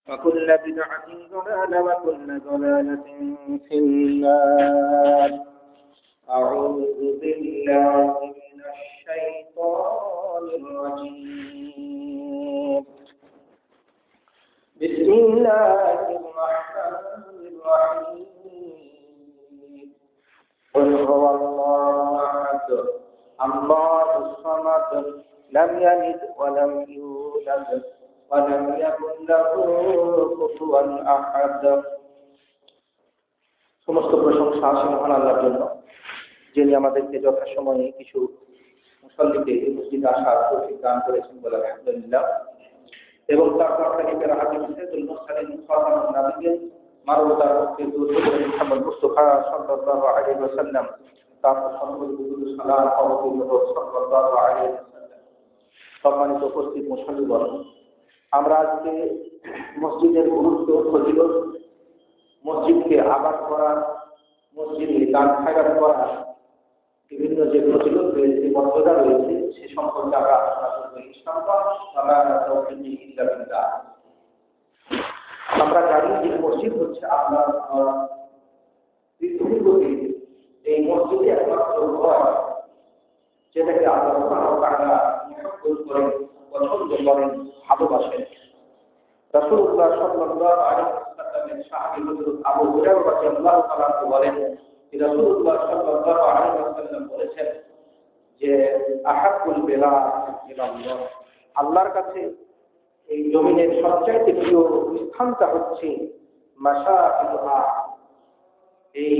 وكل بدعة ضلالة وكل ضلالة في النار. أعوذ بالله من الشيطان الرجيم. بسم الله الرحمن الرحيم. قل هو الله أحد الله الصمد لم يلد ولم يولد ولم يكن له كفوا أحد। সমস্ত প্রশংসা আসে মহান আল্লাহর জন্য, যিনি আমাদেরকে যথাসময়ে কিছু মুসল্লিকে মসজিদে আসার তৌফিক দান করেছেন বলে আলহামদুলিল্লাহ। এবং তারপর থেকে হাদিস সাইয়্যিদুল মুরসালিন খাতামুন নাবিয়্যিন মানবতার মুক্তির দূত মুহাম্মদ মুস্তাফা সাল্লাল্লাহু আলাইহি ওয়াসাল্লাম, তারপর সম্মানিত সালাত অবতীর্ণ সাল্লাল্লাহু আলাইহি ওয়াসাল্লাম। সম্মানিত উপস্থিত মুসল্লিগণ, আমরা আজকে মসজিদের গুরুত্ব, ফজিলত, মসজিদকে আবাদ করা, মসজিদে দান খায়রাত করা, বিভিন্ন যে ফজিলত রয়েছে, মর্যাদা রয়েছে, সে সম্পর্কে আমরা আলোচনা করব ইনশাআল্লাহ। আমরা জানি যে মসজিদ হচ্ছে আপনার পৃথিবীর প্রতি এই মসজিদে একমাত্র ঘর, যেটাকে আল্লাহ সুবহানাহু ওয়া তাআলা মহব্বত করেন, পছন্দ করেন, ভালোবাসেন। রাসূলুল্লাহ সাল্লাল্লাহু আলাইহি ওয়াসাল্লামের সাহাবী হযরত আবু হুরায়রা রাদিয়াল্লাহু তাআলা বলেন যে রাসূলুল্লাহ সাল্লাল্লাহু আলাইহি ওয়াসাল্লাম বলেছেন যে আহাব্বুল বিলাদ ইলাল্লাহ, আল্লাহর কাছে এই জমিনের সবচাইতে প্রিয় স্থানটা হচ্ছে মাশাআইলুহা, এই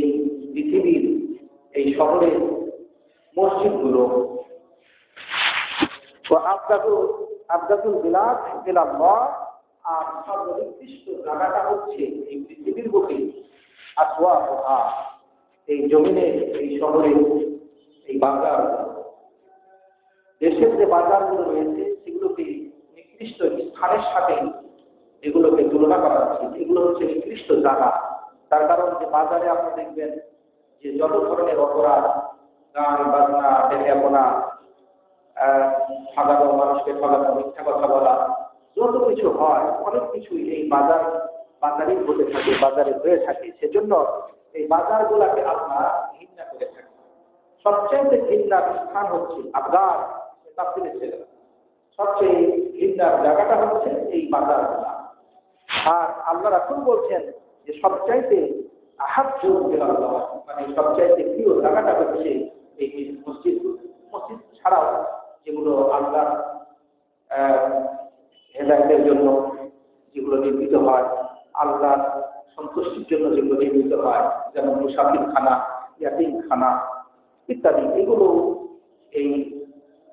পৃথিবীর এই শহরের মসজিদগুলো। তো আফদালুল বিলাদ ইলাল্লাহ, আর সর্বোৎকৃষ্ট জায়গাটা হচ্ছে এই পৃথিবীর বুকে আসওয়াকুহা, এই জমিনের এই শহরের এই বাজার, দেশের যে বাজারগুলো রয়েছে সেগুলোকে নিকৃষ্ট স্থানের সাথে এগুলোকে তুলনা করা হচ্ছে। এগুলো হচ্ছে নিকৃষ্ট জায়গা। তার কারণ যে বাজারে আপনি দেখবেন যে যত ধরনের অপরাধ, গান বাজনা, দেখাপনা, ঠগানো, মানুষকে ঠগানো, মিথ্যা কথা বলা, যত কিছু হয়, অনেক কিছুই এই বাজারেই ঘটে থাকে, বাজারে হয়ে থাকে। সেজন্য এই বাজারগুলোকে আপনারা ঘৃণা করে থাকেন। সবচেয়ে ঘৃণার স্থান হচ্ছে আবগার, সবচেয়ে ঘৃণার জায়গাটা হচ্ছে এই বাজারগুলা। আর আল্লাহ রাসূল বলছেন যে সবচাইতে আহাব্বু ইলাল্লাহ, মানে সবচাইতে প্রিয় জায়গাটা হচ্ছে এই মসজিদ। মসজিদ ছাড়াও যেগুলো আল্লাহ হেদায়েতের জন্য যেগুলো নির্মিত হয়, আল্লাহর সন্তুষ্টির জন্য যেগুলো নির্মিত হয়, যেমন মুসাফিরখানা, ইয়াতীমখানা ইত্যাদি, এগুলো এই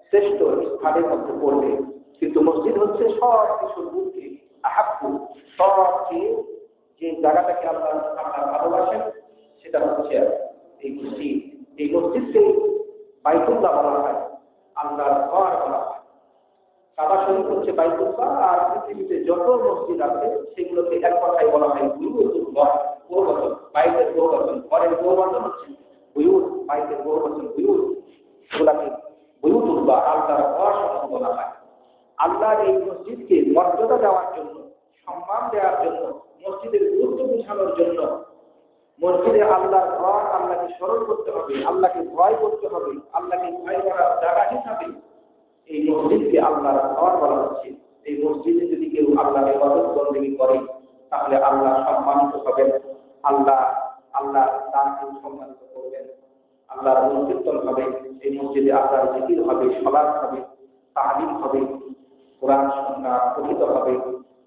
শ্রেষ্ঠ স্থানের মধ্যে পড়বে। কিন্তু মসজিদ হচ্ছে সব কিছুর ঊর্ধ্বে আহাব্বু, সবচেয়ে যে জায়গাটাকে আপনার ভালোবাসেন সেটা হচ্ছে এই মসজিদ। এই মসজিদকে বাইতুল্লাহ বলা হয়, আল্লাহর ঘর বলা হয়। কাবা শরীফ হচ্ছে বাইতুল্লাহ, আর পৃথিবীতে যত মসজিদ আছে সেগুলোকে এক কথায় বলা হয় বুয়ুতুল্লাহ, বহুবচন, বাইতের বহুবচন, ঘরের বহুবচন হচ্ছে বুয়ুত, বাইতের বহুবচন বুয়ুত, এগুলাকে বুয়ুতুল্লাহ, আল্লাহর ঘর সমূহ বলা হয়। আল্লাহর এই মসজিদকে মর্যাদা দেওয়ার জন্য, সম্মান দেওয়ার জন্য, মসজিদের গুরুত্ব বোঝানোর জন্য, মসজিদে আল্লাহর ঘর, আল্লাহকে স্মরণ করতে হবে, আল্লাহকে ভয় করতে হবে, আল্লাহকে ভয় করার জায়গা হিসাবে এই মসজিদকে আল্লাহর ঘর বলা হচ্ছে। এই মসজিদে যদি কেউ আল্লাহর ইবাদত বন্দেগী করে তাহলে আল্লাহ সম্মানিত হবেন, আল্লাহ তাকে সম্মানিত করবেন, আল্লাহর মসজিদ হবে। এই মসজিদে আল্লাহর জিকির হবে, সালাত হবে, তালিম হবে, কোরআন সুন্নাহ পঠিত হবে,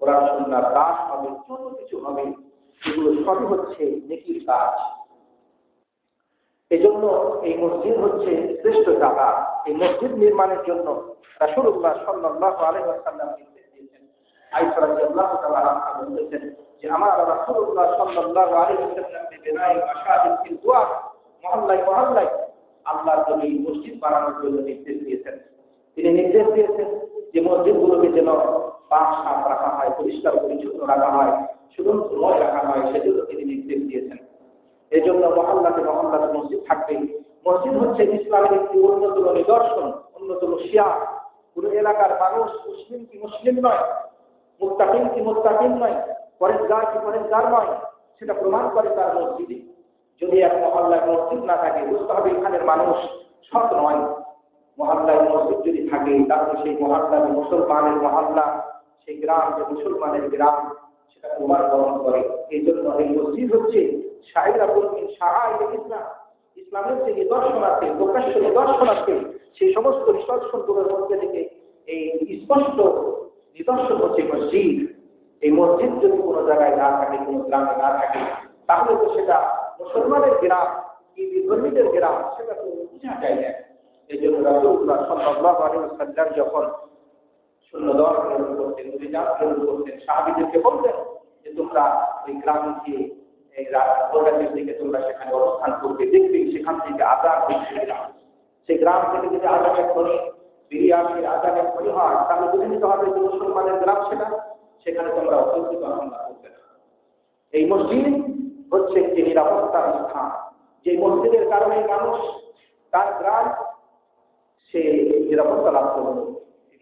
কোরআন সুন্নাহ দাস হবে, যত কিছু হবে এগুলো সবই হচ্ছে নেকির কাজ। এজন্য এই মসজিদ হচ্ছে শ্রেষ্ঠ জায়গা। এই মসজিদ নির্মাণের জন্য রাসূলুল্লাহ সাল্লাল্লাহু আলাইহি ওয়াসাল্লাম নির্দেশ দিয়েছেন। আয়েশা রাদিয়াল্লাহু তাআলা আনহা বলেছেন যে আমার রাসূলুল্লাহ সাল্লাল্লাহু আলাইহি ওয়াসাল্লাম বিনাই মাশাহিদ ফিল দুআ, মহল্লায় মহল্লায় আল্লাহর জমি মসজিদ বানানোর জন্য নির্দেশ দিয়েছেন। তিনি নির্দেশ দিয়েছেন যে মসজিদগুলোকে যেন পাক সাফ রাখা হয়, পরিষ্কার পরিচ্ছন্ন রাখা হয়, সুগন্ধময় রাখা হয়, সেজন্য তিনি নির্দেশ দিয়েছেন। এই জন্য মহল্লাতে মহল্লাতে মসজিদ থাকবে। মসজিদ হচ্ছে ইসলামের একটি অন্যতম নিদর্শন, অন্যতম শিয়া। পুরো এলাকার মানুষ মুসলিম কি মুসলিম নয়, মুত্তাকিন কি মুত্তাকিন নয়, পরেশগার কি পরেশগার নয়, সেটা প্রমাণ করে তার মসজিদে। যদি এক মহল্লায় মসজিদ না থাকে, বুঝতে হবে এখানের মানুষ সৎ নয়। মহল্লায় মসজিদ যদি থাকে, তাহলে সেই মহল্লা যে মুসলমানের মহল্লা, সেই গ্রাম যে মুসলমানের গ্রাম, সেটা প্রমাণ বহন করে। এই জন্য এই মসজিদ হচ্ছে শাইরাতুল মিন শাআইরিল ইসলাম, ইসলামের যে নিদর্শন আছে, প্রকাশ্য নিদর্শন আছে, সেই সমস্ত নিদর্শনগুলোর মধ্যে থেকে এই স্পষ্ট নিদর্শন হচ্ছে মসজিদ। এই মসজিদ যদি কোনো জায়গায় না থাকে, কোনো গ্রামে না থাকে, তাহলে তো সেটা মুসলমানের গ্রাম কি বিধর্মীদের গ্রাম, সেটা তো বোঝা যায় না। এই জন্য রাসূলুল্লাহ সাল্লাল্লাহু আলাইহি ওয়াসাল্লাম যখন সৈন্যদল প্রেরণ করতেন, অভিযান প্রেরণ করতেন, সাহাবীদেরকে বলতেন যে তোমরা ওই গ্রামে গিয়ে এই রাতের দিকে তোমরা সেখানে অবস্থান করবে, দেখবে সেখান থেকে আযান হচ্ছে না। সেই গ্রাম থেকে যদি আযানের ধ্বনি বেরিয়ে আসে, আযানের ধ্বনি হয়, তাহলে বুঝে নিতে হবে যে মুসলমানের গ্রাম সেটা, সেখানে তোমরা অত্যন্ত হামলা করবে না। এই মসজিদ হচ্ছে একটি নিরাপত্তার স্থান, যে মসজিদের কারণে মানুষ তার গ্রাম সে নিরাপত্তা লাভ করবে।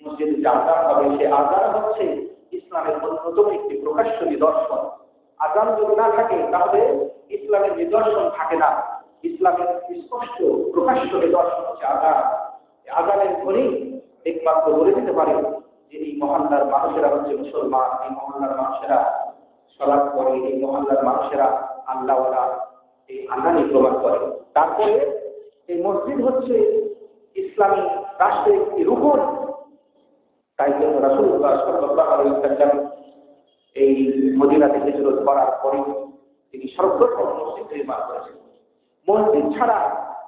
মসজিদে যে আযান হবে, সে আযান হচ্ছে ইসলামের অন্যতম একটি প্রকাশ্য নিদর্শন। আযান যদি না থাকে, তাহলে ইসলামের নিদর্শন থাকে না। ইসলামের স্পষ্ট প্রকাশ্য নিদর্শন হচ্ছে আযান। আযানের ধ্বনি একমাত্র বলে দিতে পারে যে এই মহল্লার মানুষেরা হচ্ছে মুসলমান, এই মহল্লার মানুষেরা সালাত করে, এই মহল্লার মানুষেরা আল্লাহওয়ালা, এই আযানই প্রমাণ করে। তারপরে এই মসজিদ হচ্ছে ইসলামী রাষ্ট্রের একটি রুকন। তাই জন্য রাসূলুল্লাহ সাল্লাল্লাহু আলাইহি ওয়াসাল্লাম এই মদিনাতে হিজরত করার পরে তিনি সর্বপ্রথম মসজিদ নির্মাণ করেছেন। মসজিদ ছাড়া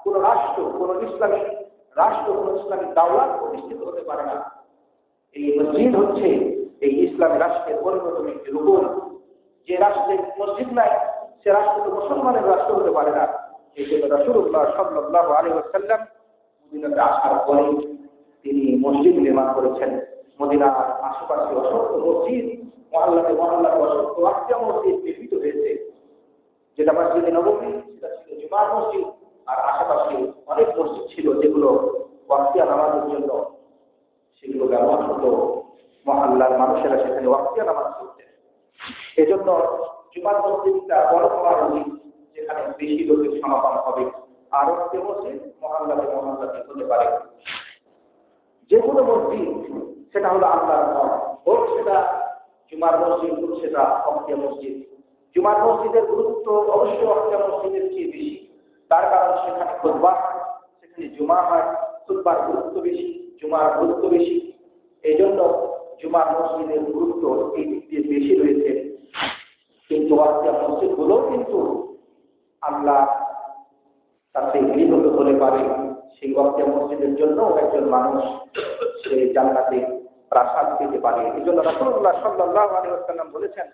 কোনো রাষ্ট্র, কোনো ইসলামী রাষ্ট্র, কোনো ইসলামী দাওলাত প্রতিষ্ঠিত হতে পারে না। এই মসজিদ হচ্ছে এই ইসলামী রাষ্ট্রের অন্যতম একটি রুকন। যে রাষ্ট্রে মসজিদ নাই, সে রাষ্ট্র তো মুসলমানের রাষ্ট্র হতে পারে না। এই জন্য রাসূলুল্লাহ সাল্লাল্লাহু আলাইহি ওয়াসাল্লাম মদিনাতে আসার পরে তিনি মসজিদ নির্মাণ করেছেন। মদিনার আশেপাশে অসংখ্য মসজিদ, মহল্লাতে মহল্লাতে অসংখ্য ওয়াক্ফিয়া মসজিদ নির্মিত হয়েছে। যেটা মসজিদে নববী, সেটা ছিল জুমার মসজিদ, আর আশেপাশে অনেক মসজিদ ছিল যেগুলো ওয়াক্ফিয়া নামাজের জন্য সেগুলো ব্যবহার হতো। মহল্লার মানুষেরা সেখানে ওয়াক্ফিয়া নামাজ পড়তেন। এজন্য জুমার মসজিদটা বড় হওয়া উচিত, যেখানে বেশি লোকের সমাগম হবে। আর ওয়াক্ফিয়া মসজিদ মহল্লাতে মহল্লাতে হতে পারে। যে কোনো মসজিদ সেটা হলো আল্লাহর ঘর, হোক সেটা জুমার মসজিদ, হোক সেটা ওয়াক্ফিয়া মসজিদ। জুমার মসজিদের গুরুত্ব অবশ্যই ওয়াক্ফিয়া মসজিদের চেয়ে বেশি। তার কারণ সেখানে খুতবা হয়, সেখানে জুমা হয়, খুতবার গুরুত্ব বেশি, জুমার গুরুত্ব বেশি। এই জন্য জুমার মসজিদের গুরুত্ব এই দিক দিয়ে বেশি রয়েছে। কিন্তু ওয়াক্ফিয়া মসজিদগুলোও কিন্তু আল্লাহ তাতে গৃহীত হতে পারে। সেই ওয়াক্ফিয়া মসজিদের জন্য একজন মানুষ সে জান্নাতে প্রাসাদ পেতে পারে। এই জন্য রাসূলুল্লাহ সাল্লাল্লাহু আলাইহি ওয়াসাল্লাম বলেছেন,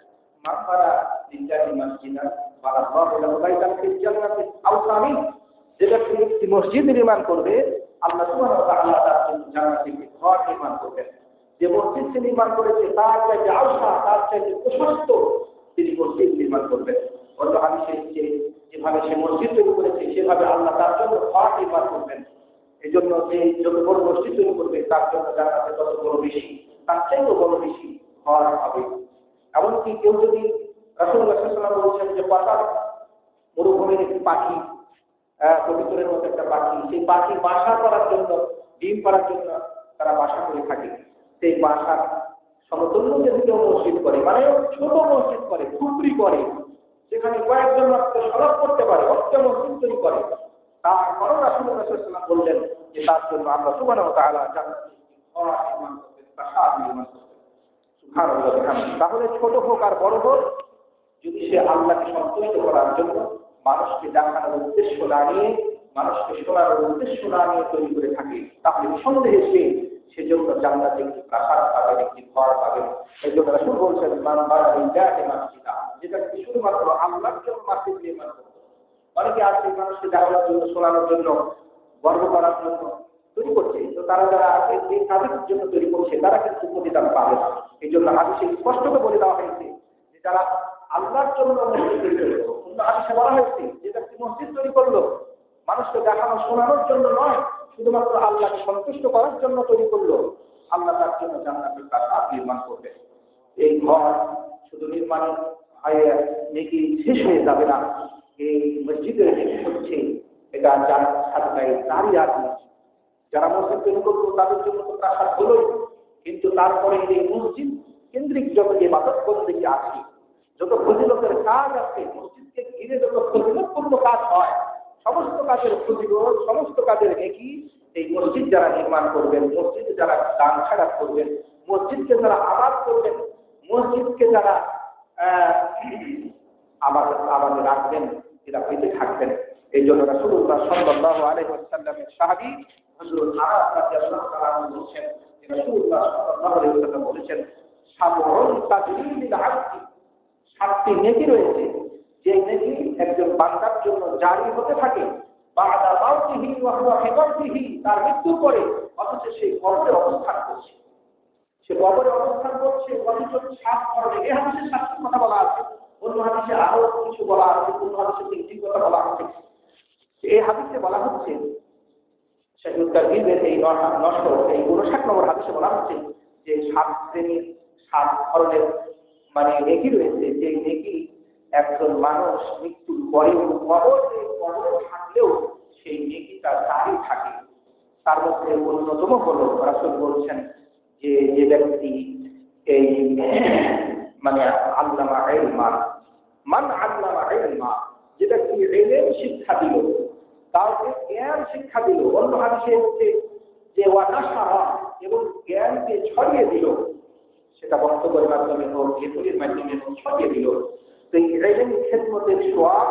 মান বানা লিল্লাহি মাসজিদান বানাল্লাহু লাহু বাইতান ফিল জান্নাতি আও সামিন। যে ব্যক্তি একটি মসজিদ নির্মাণ করবে, আল্লাহ সুবহানাহু ওয়া তাআলা তার জন্য জান্নাতে একটি ঘর নির্মাণ করবেন। যে মসজিদ সে নির্মাণ করেছে, তার চাইতে আওসা, তার চাইতে প্রশস্ত তিনি মসজিদ নির্মাণ করবেন। অন্য হাদিসে যেভাবে সে মসজিদ তৈরি করেছে, সেভাবে আল্লাহ তার জন্য ঘর নির্মাণ করবেন। এই জন্য যে যত বড় মসজিদ তৈরি করবে, তার জন্য জান্নাতে তত বড় বেশি, তার চাইতেও বড় বেশি ঘর হবে। এমনকি কেউ যদি, রাসূলুল্লাহ সাল্লাল্লাহু আলাইহি ওয়াসাল্লাম বলছেন যে পাতা মরুভূমির একটি পাখি, কবুতরের মতো একটা পাখি, সেই পাখি বাসা করার জন্য, ডিম পাড়ার জন্য তারা বাসা করে থাকে। সেই বাসার সমতুল্য যদি কেউ মসজিদ করে, মানে ছোট মসজিদ করে, খুপড়ি করে, যেখানে কয়েকজন মাত্র সলাৎ করতে পারে, অর্থ মসজিদ তৈরি করে, তারপরও রাসূলুল্লাহ সাল্লাল্লাহু আলাইহি ওয়াসাল্লাম বললেন যে তার জন্য আল্লাহ সুবহানাহু ওয়া তাআলা জান্নাতে ঘর নির্মাণ করবেন, প্রাসাদ নির্মাণ করবেন। সুবহানাল্লাহ। তাহলে ছোট হোক আর বড় হোক, যদি সে আল্লাহকে সন্তুষ্ট করার জন্য, মানুষকে দেখানোর উদ্দেশ্য না নিয়ে, মানুষকে শোনানোর উদ্দেশ্য না নিয়ে তৈরি করে থাকে, তাহলে নিঃসন্দেহে সেজন্য জান্নাতে একটি প্রাসাদ পাবেন, একটি ঘর পাবেন। এই জন্য রাসূল বলছেন, মান বানা লিল্লাহি মাসজিদা, যেটা শুধুমাত্র আল্লাহর জন্য মসজিদ নির্মাণ করবে। অনেকে আছে মানুষকে দেখানোর জন্য, শোনানোর জন্য, গর্ব করার জন্য তৈরি করছে, তো তারা যারা এই কাজের জন্য তৈরি করছে, তারা কিন্তু প্রতিদান পাবে না। এই জন্য হাদিসে স্পষ্ট করে বলে দেওয়া হয়েছে যে যারা আল্লাহর জন্য মসজিদ তৈরি করলো, অন্য হাদিসে বলা হয়েছে যে ব্যক্তি মসজিদ তৈরি করলো মানুষকে দেখানো শোনানোর জন্য নয়, শুধুমাত্র আল্লাহকে সন্তুষ্ট করার জন্য তৈরি করলো, আল্লাহ তার জন্য জান্নাতের প্রাসাদ নির্মাণ করবে। এই ঘর শুধু নির্মাণ নেকি শেষ হয়ে যাবে না। এই মসজিদের নেকি হচ্ছে এটা যার সাদকায়ে জারিয়া, যারা মসজিদ তৈরি করবো তাদের জন্য তো প্রাসাদ হলোই, কিন্তু তারপরে এই মসজিদ কেন্দ্রিক যত ইবাদত বন্দেগী আছে, যত ফজিলতের কাজ আছে, মসজিদকে ঘিরে যত ফজিলতপূর্ণ কাজ হয়, সমস্ত কাজের ফজিলত, সমস্ত কাজের নেকি এই মসজিদ যারা নির্মাণ করবেন, মসজিদ যারা দান খায়রাত করবেন, মসজিদকে যারা আবাদ করবেন, মসজিদকে যারা আবাদে রাখবেন, এরা পেতে থাকবেন। এই জন্য রাসূলুল্লাহ সাল্লাল্লাহু আলাইহি ওয়াসাল্লামের সাহাবী হযরত আনাস রাদিয়াল্লাহু তাআলা বলেছেন, রাসূলুল্লাহ সাল্লাল্লাহু আলাইহি ওয়াসাল্লাম বলেছেন, সাবউন তাজরিবিল আবদি, 7টি নেকি রয়েছে যে নেকি একজন বান্দার জন্য জারি হতে থাকে বাদা মাউতিহি ওয়া হুয়া ফি কবরিহি, তার মৃত্যুর পরে অথচ সে কবরে অবস্থান করছে, সে কবরে অবস্থান করছে, অথচ 7 ধরনের, এই হাদিসে 7টি কথা বলা আছে, অন্য হাদিসে আরো কিছু বলা আছে, অন্য হাদিসে 3টি কথা বলা আছে। এই হাদিসে বলা হচ্ছে, শাইখুল তারগিবের এই 59 নম্বর হাদিসে বলা হচ্ছে যে 7 শ্রেণীর 7 ধরনের মানে নেকি রয়েছে, যে নেকি একজন মানুষ মৃত্যুর পরেও কবরে থাকলেও সেই নেকিটা জারি থাকে। তার মধ্যে অন্যতম হলো রাসূল বলছেন যে ব্যক্তি এই মানে আল্লামা ইলমা, মান আল্লামা ইলমা, যে ব্যক্তি ইলম শিক্ষা দিল, কাউকে জ্ঞান শিক্ষা দিল, অন্য হাদিসে হচ্ছে যে ওয়া নাশারা, এবং জ্ঞানকে ছড়িয়ে দিল, সেটা বক্তব্যের মাধ্যমে হোক, লেখনীর মাধ্যমে হোক, ছড়িয়ে দিল। তো এই ইলম খেদমতের সওয়াব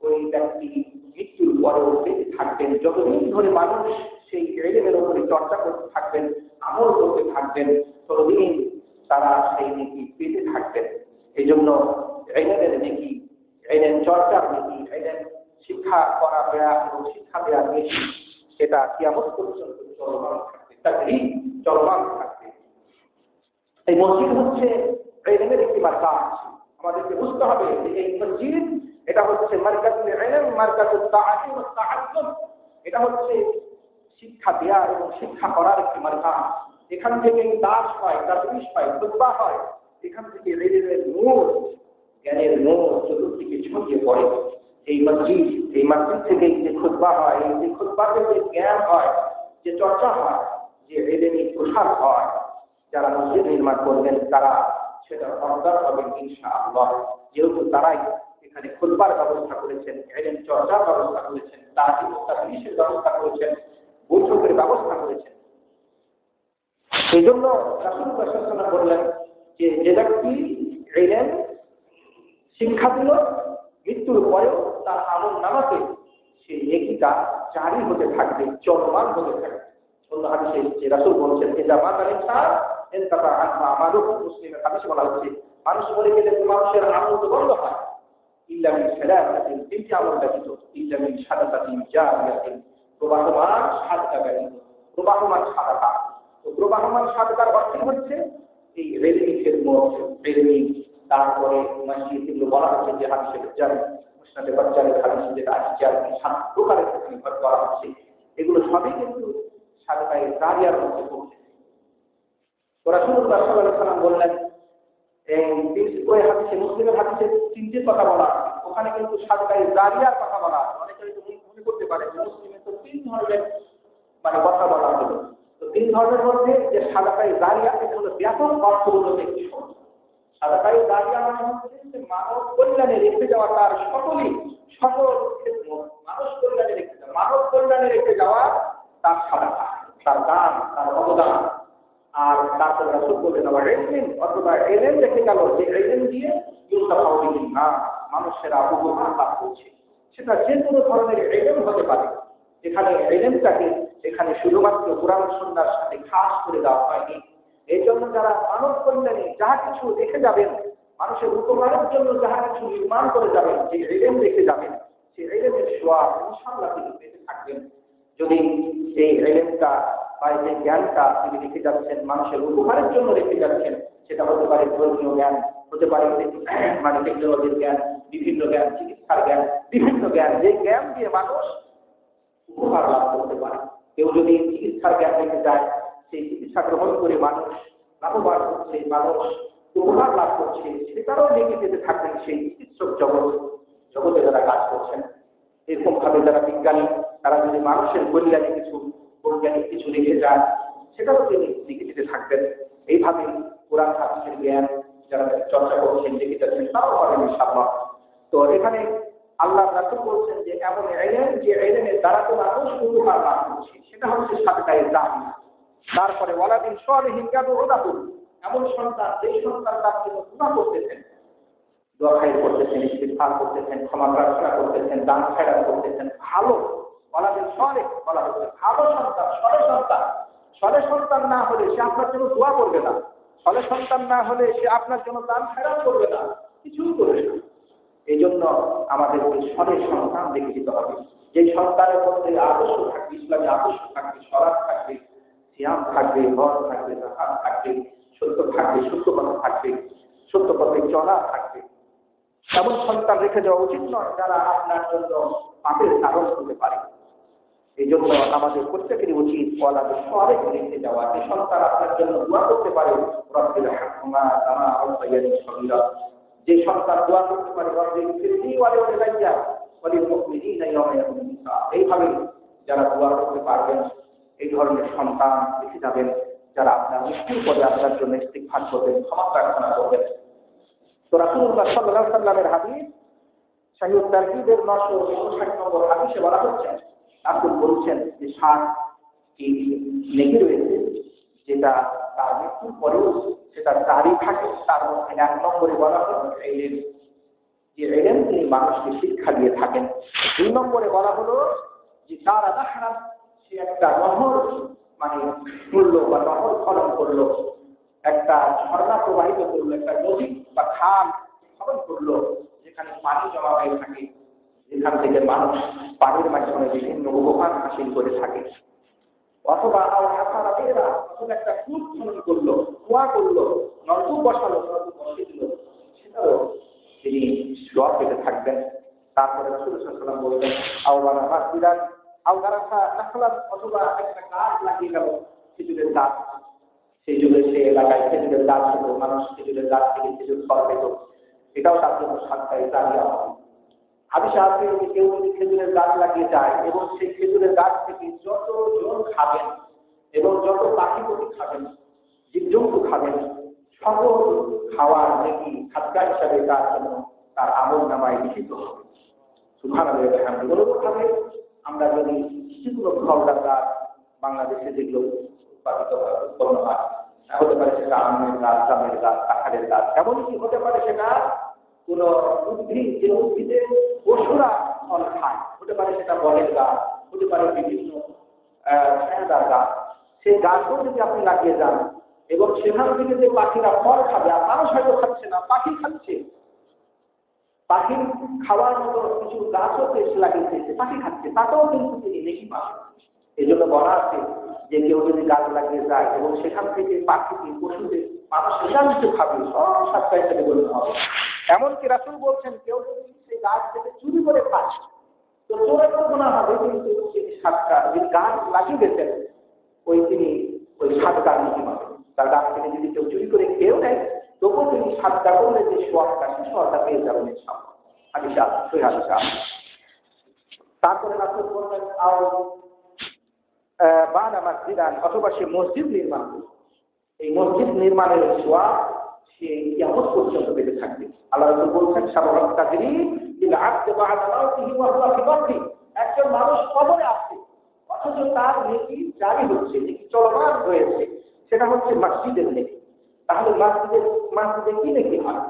ওই ব্যক্তি মৃত্যুর পরেও পেতে থাকবেন। যতদিন ধরে মানুষ সেই ইলমের উপরে চর্চা করতে থাকবেন, আমল করতে থাকবেন, ততদিন তারা সেই নেকি পেতে থাকবেন। এই জন্য ইলমের নেকি, ইলম চর্চার নেকি, ইলম শিক্ষা করা দেয়া এবং শিক্ষা দেওয়ার নেকি, সেটা কিয়ামত পর্যন্ত চলমান থাকবে, তাকদীর চলমান থাকবে। এই মসজিদ হচ্ছে ইলমের একটি মারকাজ। আমাদেরকে বুঝতে হবে যে এই মসজিদ এটা হচ্ছে মারকাজুল ইলম, মারকাজুত তাআলিম ওয়াত তাআল্লুম, এটা হচ্ছে শিক্ষা দেওয়া এবং শিক্ষা করার একটি মারকাজ। এখান থেকে দাস হয়, তাদরিস হয়, খুতবা হয়, এখান থেকে ইলমের নূর, জ্ঞানের নূর চতুর্দিকে ছড়িয়ে পড়ে। এই মসজিদ থেকে যে খুতবা হয়, এই যে খুতবাতে যে জ্ঞান হয়, যে চর্চা হয়, যে ইলমি প্রসার হয়, যারা মসজিদ নির্মাণ করবেন তারা সেটা অর্জন হবেন ইনশাআল্লাহ। যেহেতু তারাই এখানে খুতবার ব্যবস্থা করেছেন, ইলম চর্চার ব্যবস্থা করেছেন, তালিম ও তাদরিসের ব্যবস্থা করেছেন, বৈঠকের ব্যবস্থা করেছেন। এই জন্য রাসূলুল্লাহ সাল্লাল্লাহু আলাইহি ওয়াসাল্লাম বললেন যে ব্যক্তি ইলম শিক্ষা দিল, মৃত্যুর পরেও তার আমল নামাতে সেই নেকিটা জারি হতে থাকবে, চলমান হতে থাকবে। অন্য হাদিসে যে রাসূল বলেছেন যে জামাতাল ইনসান ইনকাতা আনহু আমালু, মুসলিমের হাদিসে বলা হচ্ছে মানুষ মরে গেলে মানুষের আমল তো বন্ধ হয়, ইল্লা মিন সালাতাতিন, 3টি আমল ব্যতীত, ইল্লা মিন সাদাকাতিন জারিয়াতিন, প্রবাহমান সাদকা ব্যতীত। প্রবাহমান সাদকা, তো প্রবাহমান সাদকার অর্থ হচ্ছে এই ইলমি খেদমত, ইলমি, তারপরে মসজিদ, এগুলো বলা হচ্ছে যে হাদিসে জারি, মুসনাদে বাচ্চারের হাদিসে যেটা আছে, জারি 7 প্রকারের খেদমত করা হচ্ছে, এগুলো সবই কিন্তু সাদকায়ে জারিয়ার মধ্যে পড়ছে। রাসূলুল্লাহ সাল্লাল্লাহু আলাইহি ওয়াসাল্লাম বললেন, এই হাদিসে, মুসলিমের হাদিসে 3টি কথা বলা আছে, ওখানে কিন্তু সাদকায়ে জারিয়ার কথা বলা আছে। অনেকে মনে করতে পারে যে মুসলিমে তো 3 ধরনের মানে কথা বলা হলো, তো 3 ধরনের মধ্যে যে সাদকায়ে জারিয়া, এটা হলো ব্যাপক অর্থগুলো একটি শব্দ। সাদকায়ে জারিয়া মানে হচ্ছে যে মানব কল্যাণে রেখে যাওয়া তার সকল খেদমত, মানুষ কল্যাণে রেখে যাওয়া, মানব কল্যাণে রেখে যাওয়া তার সাদকা, তার দান, তার অবদান। আর তারপরে রাসূল বলেন আবার ইলম, অথবা ইলম রেখে গেল, যে ইলম দিয়ে ইউতাফাউলিন না, মানুষেরা উপকার লাভ করছে। সেটা যে কোনো ধরনের ইলম হতে পারে। এখানে ইলমটাকে এখানে শুধুমাত্র কোরআন সুন্নাহর সাথে খাস করে দেওয়া হয়নি। এই জন্য যারা মানব কল্যাণে যাহা কিছু রেখে যাবেন, মানুষের উপকারের জন্য যাহা কিছু নির্মাণ করে যাবেন, যে ইলম রেখে যাবেন, সেই ইলমের সওয়াব ইনশাআল্লাহ তিনি পেতে থাকবেন। যদি এই ইলমটা বা যে জ্ঞানটা তিনি রেখে যাচ্ছেন, মানুষের উপকারের জন্য রেখে যাচ্ছেন, সেটা হতে পারে ধর্মীয় জ্ঞান, হতে পারে মানে টেকনোলজির জ্ঞান, বিভিন্ন জ্ঞান, চিকিৎসার জ্ঞান, বিভিন্ন জ্ঞান, যে জ্ঞান দিয়ে মানুষ উপকার লাভ করতে পারে। কেউ যদি চিকিৎসার জ্ঞান রেখে যায়, সেই চিকিৎসা গ্রহণ করে মানুষ লাভবান হচ্ছে, মানুষ উপকার লাভ করছে সেটারও নেকি পেতে থাকবেন সেই চিকিৎসক জগতে যারা কাজ করছেন। এরকম ভাবে যারা বিজ্ঞানী তারা যদি মানুষের কল্যাণে কিছু বৈজ্ঞানিক কিছু রেখে যান সেটাও তিনি লিখে দিতে থাকবেন। এইভাবে কোরআন হাদিসের জ্ঞান যারা চর্চা করছেন লিখে যাচ্ছেন তারাও পাবেন ইনশাআল্লাহ। তো এখানে আল্লাহ রাসূল বলছেন যে এমন ইলম যে ইলমের দ্বারা তো মানুষ উপকার লাভ করছে সেটা হচ্ছে সাদকায়ে জারিয়া। তারপরে ওয়ালাদিন সালিহিন ইয়াদউলাহু, এমন সন্তান যে সন্তান তার জন্য দোয়া করতেছেন, দোয়া খাইর করতেছেন, ইস্তিগফার করতেছেন, ক্ষমা প্রার্থনা করতেছেন, দান খয়রাত করতেছেন, ভালো ওয়ালাদিন সালিহ বলা হচ্ছে ভালো সন্তান, সলে সন্তান না হলে সে আপনার জন্য দোয়া করবে না, সলে সন্তান না হলে সে আপনার জন্য দান খয়রাত করবে না, কিছুই করবে না। এই জন্য আমাদেরকে সলে সন্তান দেখে দিতে হবে। যে সন্তানের মধ্যে আদর্শ থাকবে, ইসলামী আদর্শ থাকবে, সলাৎ থাকবে, সিয়াম থাকবে, হজ থাকবে, যাকাত থাকবে, সত্য থাকবে, সত্য কথা থাকবে, সত্য পথে চলা থাকবে, এমন সন্তান রেখে যাওয়া উচিত নয় যারা আপনার জন্য পাপের কারণ হতে পারে। এই জন্য আমাদের প্রত্যেকেরই উচিত ওয়ালাদে সালেহ রেখে যাওয়া, যে সন্তান আপনার জন্য দোয়া করতে পারে রব্বিল হামহুমা কামা রাব্বায়ানি সগীরা, যে সন্তান দোয়া করতে পারে রব্বিল ফিরনি ওয়া লিওয়ালিদাইয়া ওয়া লিল মুমিনিনা ইয়াওমা ইয়াকুমুল হিসাব। এইভাবে যারা দোয়া করতে পারবেন এই ধরনের সন্তান রেখে যাবেন যারা আপনার মৃত্যুর পরে আপনার জন্য ইস্তিগফার করবেন, ক্ষমা প্রার্থনা করবেন। তো রাসূলুল্লাহ সাল্লাল্লাহু আলাইহি ওয়াসাল্লামের হাদিস সহিহ তারগীবের 959 নম্বর হাদিসে বলা হচ্ছে, রাসূল বলছেন যে 7টি নেকি রয়েছে যেটা তার মৃত্যুর পরেও সেটা জারি থাকে। তার মধ্যে 1 নম্বরে বলা হলো ইলম, যে ইলম তিনি মানুষকে শিক্ষা দিয়ে থাকেন। 2 নম্বরে বলা হলো যে তারা নাহরাম, সে একটা নহর মানে তুললো বা নহর খনন করলো, একটা ঝর্ণা প্রবাহিত করলো, একটা নদী বা খাল খনন করলো যেখানে পানি জমা হয়ে থাকে, যেখান থেকে মানুষ পানির মাধ্যমে বিভিন্ন উপকার হাসিল করে থাকে। অথবা অথবা একটা কূপ খনন করলো, কুয়া করলো, নলকূপ বসালো, নলকূপ বসিয়ে দিল, সেটাও তিনি সওয়াব পেতে থাকবেন। তারপরে রাসূল সাল্লাল্লাহু আলাইহি ওয়াসাল্লাম বললেন আওয়ালা মাসজিদান আওগারাসা নাখলাত, অথবা একটা গাছ লাগিয়ে গেল, খেজুরের গাছ, সেই যুগে সে এলাকায় খেজুরের গাছ হতো, মানুষ খেজুরের গাছ থেকে খেজুর ফল পেত, এটাও তার জন্য সাদকায়ে জারিয়া হবে। হাদিসে আছে যে কেউ যদি খেজুরের গাছ লাগিয়ে যায় এবং সেই খেজুরের গাছ থেকে যতজন খাবেন এবং যত পাখি পক্ষী খাবেন, জীবজন্তু খাবেন, সকল খাওয়ার নেকি সাদকা হিসাবে তার জন্য তার আমলনামায় লিখিত হবে। সুবহানাল্লাহ ওয়া বিহামদিহি। অনুরূপভাবে আমরা যদি কিছুগুলো ফলদার গাছ বাংলাদেশে যেগুলো উৎপন্ন হয়, হতে পারে সেটা আমের গাছ, জামের গাছ, কাঁঠালের গাছ, এমনকি হতে পারে সেটা কোন উদ্ভিদ, যে উদ্ভিদে পশুরা ফল খায়, হতে পারে সেটা বলের গাছ, হতে পারে বিভিন্ন ছায়াদার গাছ, সেই গাছও যদি আপনি লাগিয়ে যান এবং সেখান থেকে যে পাখিরা ফল খাবে, আর মানুষ হয়তো খাচ্ছে না, পাখি খাচ্ছে, পাখির খাওয়ার মতো কিছু গাছও লাগিয়েছে, পাখি খাচ্ছে, তাতেও কিন্তু তিনি নেকি পাবেন। এই জন্য বলা আছে যে কেউ যদি গাছ লাগিয়ে যায় এবং সেখান থেকে পাখিকে, পশুদের, মানুষ সেখান থেকে খাবে, সব সাদকা হিসেবে গণ্য হবে। এমনকি রাসূল বলছেন কেউ যদি সেই গাছ থেকে চুরি করে খায় তো চোরের তো গুনাহ হবে, কিন্তু তিনি সাদকা, যে গাছ লাগিয়ে দিয়েছেন তিনি ওই সাদকা নেকি পাবেন। তার গাছ থেকে যদি কেউ চুরি করে খেয়েও নেয় তবুও তিনি সাদকা করলে যে সওয়াবটা, সেই সওয়াবটা পেয়ে যাবেন ইনশাআল্লাহ। তারপরে রাসূল বললেন বানা মসজিদান, অথবা সে মসজিদ নির্মাণ করবে, এই মসজিদ নির্মাণের সওয়াব সে কিয়ামত পর্যন্ত পেতে থাকবে। আল্লাহ রাসূল বলছেন সাবারাত তাজরি ইল আবদ বা'দা মাউতিহি ওয়া হুয়া ফি কবরি, একজন মানুষ কবরে আছে অথচ তার নেকি জারি হচ্ছে, নেকি চলমান রয়েছে, সেটা হচ্ছে মসজিদের নেকি। তাহলে মসজিদে কি নেকি হয়?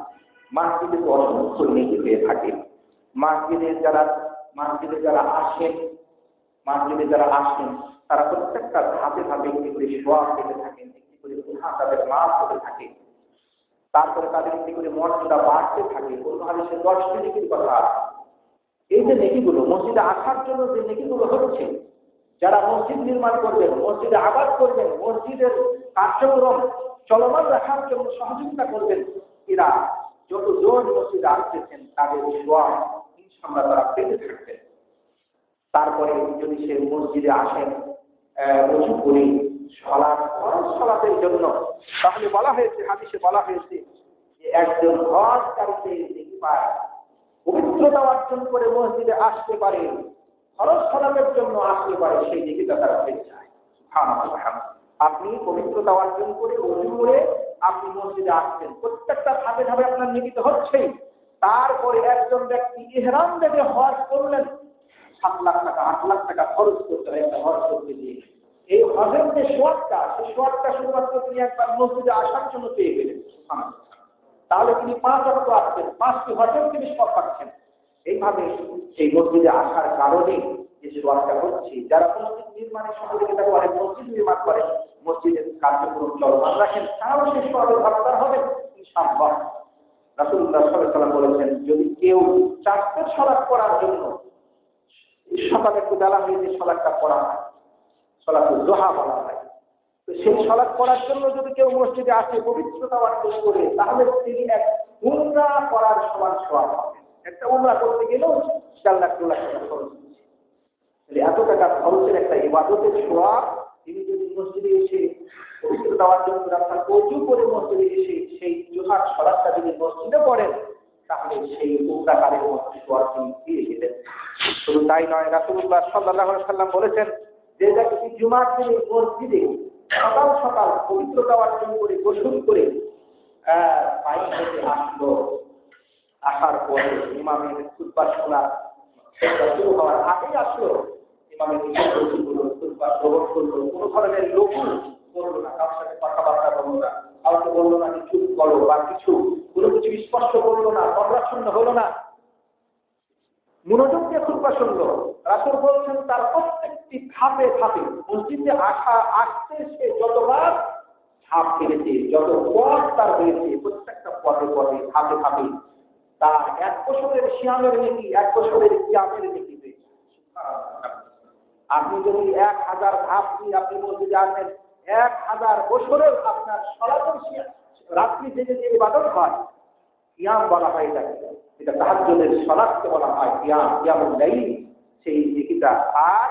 মসজিদে তো অসংখ্য নেকি পেয়ে থাকে। মসজিদে যারা আসেন তারা প্রত্যেকটা ধাপে ধাপে একটি করে সওয়াব পেতে থাকেন, একটি করে গুনাহ তাদের মাফ হতে থাকে, তারপরে তাদের একটি করে মর্যাদা বাড়তে থাকে। কোন হাদিসে 10টি নেকির কথা। এই যে নেকিগুলো মসজিদে আসার জন্য যে নেকিগুলো হচ্ছে, যারা মসজিদ নির্মাণ করবেন, মসজিদে আবাদ করবেন, মসজিদের কার্যক্রম চলমান রাখার জন্য সহযোগিতা করবেন, এরা যতজন মসজিদে আসতেছেন তাদের সওয়াব ইনশাআল্লাহ তারা পেতে থাকবেন। তারপরে যদি সে মসজিদে আসেন ওযু করে সালাতের জন্য, তাহলে বলা হয়েছে, হাদিসে বলা হয়েছে যে একজন হজকারীতে নেকি পায়, পবিত্রতা অর্জন করে মসজিদে আসতে পারে, ফরজ সালাতের জন্য আসতে পারে, সেই নেকিটা তারা পেয়ে যায়। সুবহানাল্লাহ। আপনি পবিত্রতা অর্জন করে ওযু করে আপনি মসজিদে আসছেন, প্রত্যেকটা ধাপে ধাপে আপনার নেকি তো হচ্ছেই। তারপরে একজন ব্যক্তি ইহরাম বেঁধে হজ করলেন, 7 লাখ টাকা 8 লাখ টাকা খরচ করতে হয় একটা হজ করতে গিয়ে। এই হজের যে সোয়াবটা, সেই সোয়াবটা শুধুমাত্র তিনি একবার মসজিদে আসার জন্য পেয়ে গেলেন। তাহলে তিনি 5 ওয়াক্ত আসছেন, 5টি হজের তিনি সওয়াব পাচ্ছেন। এইভাবে এই মসজিদে আসার কারণে যে সোয়াবটা হচ্ছে, যারা মসজিদ নির্মাণের সহযোগিতা করেন, মসজিদ নির্মাণ করেন, মসজিদের কার্যক্রম চলমান রাখেন, তারাও সেই সোয়াবের ভাগদার হবেন ইনশাআল্লাহ। রাসূলুল্লাহ সাল্লাল্লাহু আলাইহি ওয়াসাল্লাম বলেছেন, যদি কেউ 4টা সালাত করার জন্য সকালে একটু বেলা হয়ে যে সালাতটা পড়া হয়, সালাতুল দুহা বলা হয়, তো সেই সালাত করার জন্য যদি কেউ মসজিদে আসে পবিত্রতা অর্জন করে, তাহলে তিনি এক উমরা করার সমান সওয়াব পাবেন। একটা উমরা করতে গেলেও 4 লাখ 2 লাখ টাকা খরচ হচ্ছে। তাহলে এত টাকা খরচের একটা ইবাদতের সওয়াব তিনি যদি মসজিদে এসে পবিত্রতা অর্জন করে আপনার ওযু করে মসজিদে এসে সেই জুমার সালাতটা যদি মসজিদে পড়েন, তাহলে সেই উমরাকারীর মতো সওয়াব তিনি পেয়ে গেলেন। শুধু তাই নয়, রাসূলুল্লাহ সাল্লাল্লাহু আলাইহি ওয়াসাল্লাম বলেছেন, যে ব্যক্তি জুমার দিনে মসজিদে সকাল সকাল পবিত্রতা অর্জন করে গোসল করে পানি থেকে আসলো, আসার পরে ইমামের খুতবা শোনা শুরু হওয়ার আগেই আসলো, ইমামের খুতবা শ্রবণ করলো, কোনো ধরনের লঘু করলো না, কারোর সাথে কথাবার্তা বললো না, কাউকে বললো না যে চুপ করো বা কোনো কিছু স্পষ্ট করলো না, সংরক্ষণ হলো না, মনোযোগ দিয়ে খুতবা শুনলো। রাসূল বলছেন তার প্রত্যেকটি ধাপে ধাপে মসজিদে আসতে সে যতবার ধাপ ফেলেছে, যত পথ তার হয়েছে, প্রত্যেকটা পথে পথে ধাপে ধাপে তার 1 বছরের সিয়ামের নেকি, 1 বছরের কিয়ামের নেকি পেয়েছে। আপনি যদি 1000 ধাপ দিয়ে আপনি মসজিদে আসেন, 1000 বছরের আপনার সলাতের রাত্রি জেগে যে ইবাদত হয়, কিয়াম বলা হয় এটাকে, এটা তাহাজ্জুদের সালাতকে বলা হয় কিয়ামুল লাইল, সেই নেকিটা। আর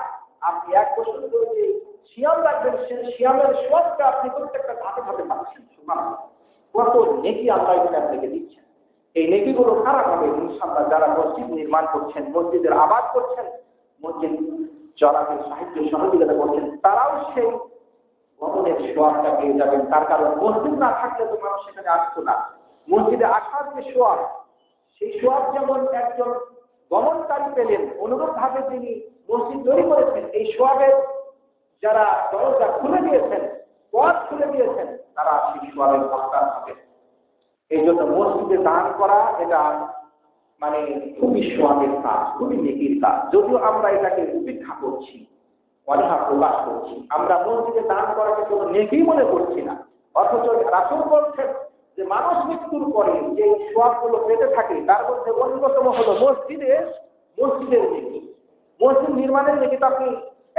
আপনি 1 বছর ধরে যে সিয়াম রাখবেন, সেই সিয়ামের সওয়াবটা আপনি প্রত্যেকটা ধাপে ধাপে পাচ্ছেন। সুবহানাল্লাহ, কত নেকি আল্লাহ আপনাকে দিচ্ছেন। এই নেকিগুলো কারা হবে? ইনশাআল্লাহ যারা মসজিদ নির্মাণ করছেন, মসজিদের আবাদ করছেন, মসজিদ চলাতে সাহায্য সহযোগিতা করছেন, তারাও সেই ভবনের সওয়াবটা পেয়ে যাবেন। তার কারণ মসজিদ না থাকলে তো মানুষ সেখানে আসতো না। মসজিদে আসার যে সওয়াব, সেই সওয়াব যেমন একজন গমনকারী পেলেন, অনুরূপভাবে তিনি মসজিদ তৈরি করেছেন, এই সওয়াবের যারা দরজা খুলে দিয়েছেন, পথ খুলে দিয়েছেন, তারা সেই সওয়াবের ভাগদার হবেন। এই জন্য মসজিদে দান করা এটা মানে খুবই সওয়াবের কাজ, খুবই নেকির কাজ। যদিও আমরা এটাকে উপেক্ষা করছি, অনীহা প্রকাশ করছি, আমরা মসজিদে দান করাকে কোনো নেকি মনে করছি না। অথচ রাসূল বলছেন যে মানুষ মৃত্যুর পরে যে সওয়াবগুলো পেতে থাকে, তার মধ্যে অন্যতম হলো মসজিদের নেকি। মসজিদ নির্মাণের নেকি তো আপনি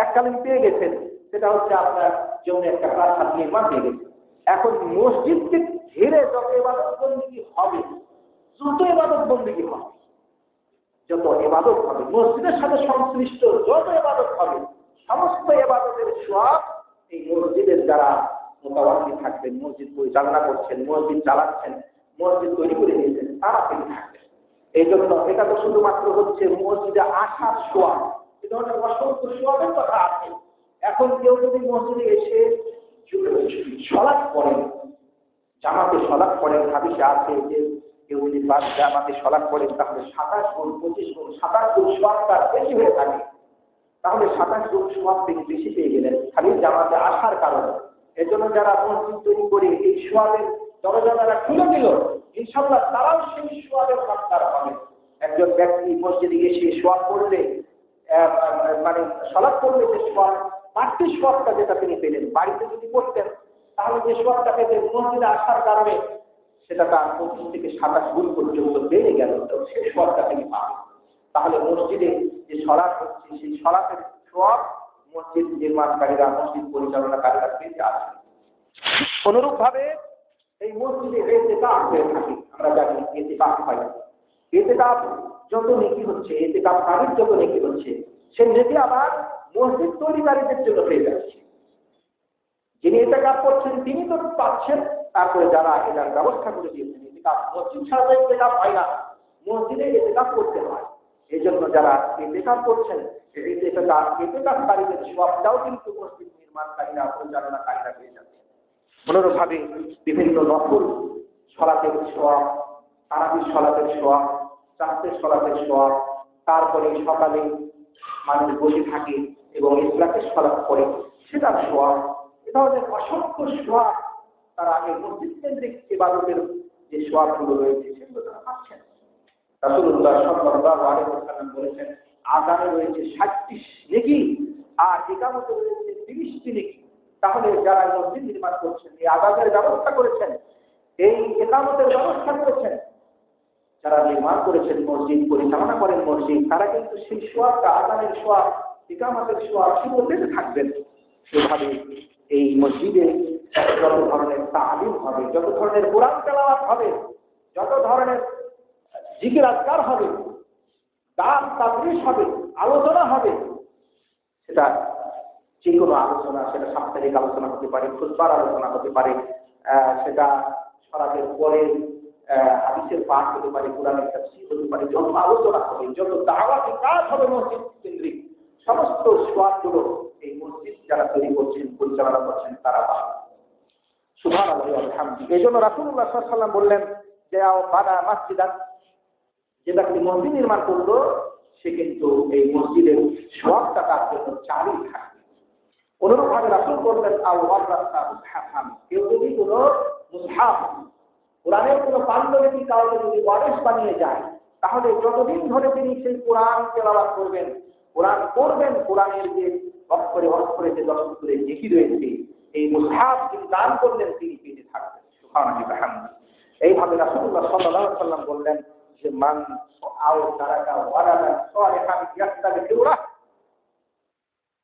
এককালীন পেয়ে গেছেন, সেটা হচ্ছে আপনার জন্য একটা প্রাসাদ নির্মাণ হয়ে গেছে। এখন মসজিদকে ঘিরে যত ইবাদত বন্দেগী হবে, যত ইবাদত বন্দেগী হবে, মসজিদের সাথে সংশ্লিষ্ট যত ইবাদত হবে, সমস্ত ইবাদতের সওয়াব এই মসজিদের যারা মোতাবাল্লি থাকবেন, মসজিদ পরিচালনা করছেন, মসজিদ চালাচ্ছেন, মসজিদ তৈরি করে দিয়েছেন, তারা পেয়ে থাকবেন। এই জন্য এটা তো শুধুমাত্র হচ্ছে মসজিদে আসার সওয়াব, এ ধরনের অসংখ্য সওয়াবের কথা আছে। এখন কেউ যদি মসজিদে এসে সালাত পড়েন, জামাতে সালাত পড়েন, হাদিসে আছে যে কেউ যদি জামাতে সালাত পড়েন, তাহলে 27 গুণ 25 গুণ 27 গুণ সওয়াব তার বেশি হয়ে থাকে। তাহলে 27 গুণ সওয়াব তিনি বেশি পেয়ে গেলেন খালি জামাতে আসার কারণে। এজন্য যারা মসজিদ তৈরি করে এই সওয়াবের দরজা তারা খুলে দিল, ইনশাআল্লাহ তারাও সেই সওয়াবের ভাগদার হবে। একজন ব্যক্তি মসজিদে এসে সওয়াব পড়লে, মানে সালাত পড়লে যে সওয়াব, বাড়তি সওয়াবটা যেটা তিনি পেলেন, বাড়িতে যদি পড়তেন তাহলে যে সওয়াবটা পেতেন মসজিদে আসার কারণে, সেটা তার 25 থেকে 27 গুণ পর্যন্ত বেড়ে গেল, তো সেই সওয়াবটা তিনি পাবেন। তাহলে মসজিদে যে সালাত হচ্ছে, সেই সালাতের সওয়াব মসজিদ নির্মাণকারীরা, মসজিদ পরিচালনাকারীরা পেতে আছেন। অনুরূপভাবে এই মসজিদে ইতিকাফ হয়ে থাকে, আমরা জানি ইতিকাফ হয়। ইতিকাফ যত নেকি হচ্ছে, ইতিকাফকারীর যত নেকি হচ্ছে, সেই নেকি আবার মসজিদ তৈরিকারীদের জন্য হয়ে যাচ্ছে। যিনি ইতিকাফ করছেন তিনি তো পাচ্ছেন, তারপরে যারা এটার ব্যবস্থা করে দিয়েছেন, ইতিকাফ, মসজিদ ছাড়া তো ইতিকাফ হয় না, মসজিদে ইতিকাফ করতে হয়। এই জন্য যারা ইতিকাফ করছেন, ইতিকাফকারীদের সবটাও কিন্তু মসজিদ নির্মাণকারীরা, পরিচালনাকারীরা পেয়ে যাচ্ছে। অনুরূপভাবে বিভিন্ন নফল সলাতের সওয়াব, তারাবির সলাতের সওয়াব, চাঁদের সলাতের সওয়াব, তারপরে সকালে মানুষ বসে থাকে এবং ইসলামের সলাত করে সেটার সওয়াব, এ ধরনের অসংখ্য সওয়াব তারা এই মসজিদ কেন্দ্রিক ইবাদতের যে সওয়াবগুলো রয়েছে সেগুলো তারা পাচ্ছেন। রাসূলুল্লাহ সাল্লাল্লাহু আলাইহি ওয়াসাল্লাম বলেছেন, আযানে রয়েছে 60টি নেকি আর ইকামতে রয়েছে 30টি নেকি। তাহলে যারা মসজিদ নির্মাণ করছেন, এই আযানের ব্যবস্থা করেছেন, এই ইকামতের ব্যবস্থা করেছেন, যারা নির্মাণ করেছেন মসজিদ, পরিচালনা করেন মসজিদ, তারা কিন্তু সেই সওয়াবটা, আযানের সওয়াব, ইকামতের সওয়াব শুধু পেতে থাকবেন। সেভাবে এই মসজিদে যত ধরনের তালিম হবে, যত ধরনের কোরআন তেলাওয়াত হবে, যত ধরনের জিকির আজকার হবে, দান তাদরিস হবে, আলোচনা হবে, সেটা যে কোনো আলোচনা, সেটা সাপ্তাহিক আলোচনা হতে পারে, খুতবার আলোচনা হতে পারে, সেটা সলাতের পরে হাদিসের পাঠ হতে পারে, কোরআনের তাফসীর হতে পারে, যত আলোচনা হবে, যত দাওয়াতি কাজ হবে মসজিদ কেন্দ্রিক, সমস্ত সওয়াবগুলো এই মসজিদ যারা তৈরি করছেন, পরিচালনা করছেন তারা পাবেন। সুবহানাল্লাহ ওয়া বিহামদিহি। এই জন্য রাসূলুল্লাহ সাল্লাল্লাহু আলাইহি ওয়াসাল্লাম বললেন যে বানা মাসজিদান, যে ব্যক্তি মসজিদ নির্মাণ করলো সে কিন্তু এই মসজিদের সওয়াবটা তার জন্য জারি থাকবে। অনুরূপভাবে রাসূল বললেন কেউ যদি কোনো মুসহাফ, কোরআনের কোনো পাণ্ডুলিপি কাউকে যদি ওয়ারিস বানিয়ে যায়, তাহলে যতদিন ধরে তিনি সেই কোরআন তেলাওয়াত করবেন, কোরআন পড়বেন, কোরআনের যে অক্ষরে অক্ষরে যে দশরে নেকি রয়েছে, এই মুসহাফ যিনি দান করলেন তিনি পেতে থাকবেন। সুবহানাল্লাহি ওয়া বিহামদিহি। এইভাবে রাসূলুল্লাহ সাল্লাল্লাহু আলাইহি ওয়াসাল্লাম বললেন যে মান আও তারাকা ওয়ালাদান সালিহান ইয়াস্তাগফিরু লাহ,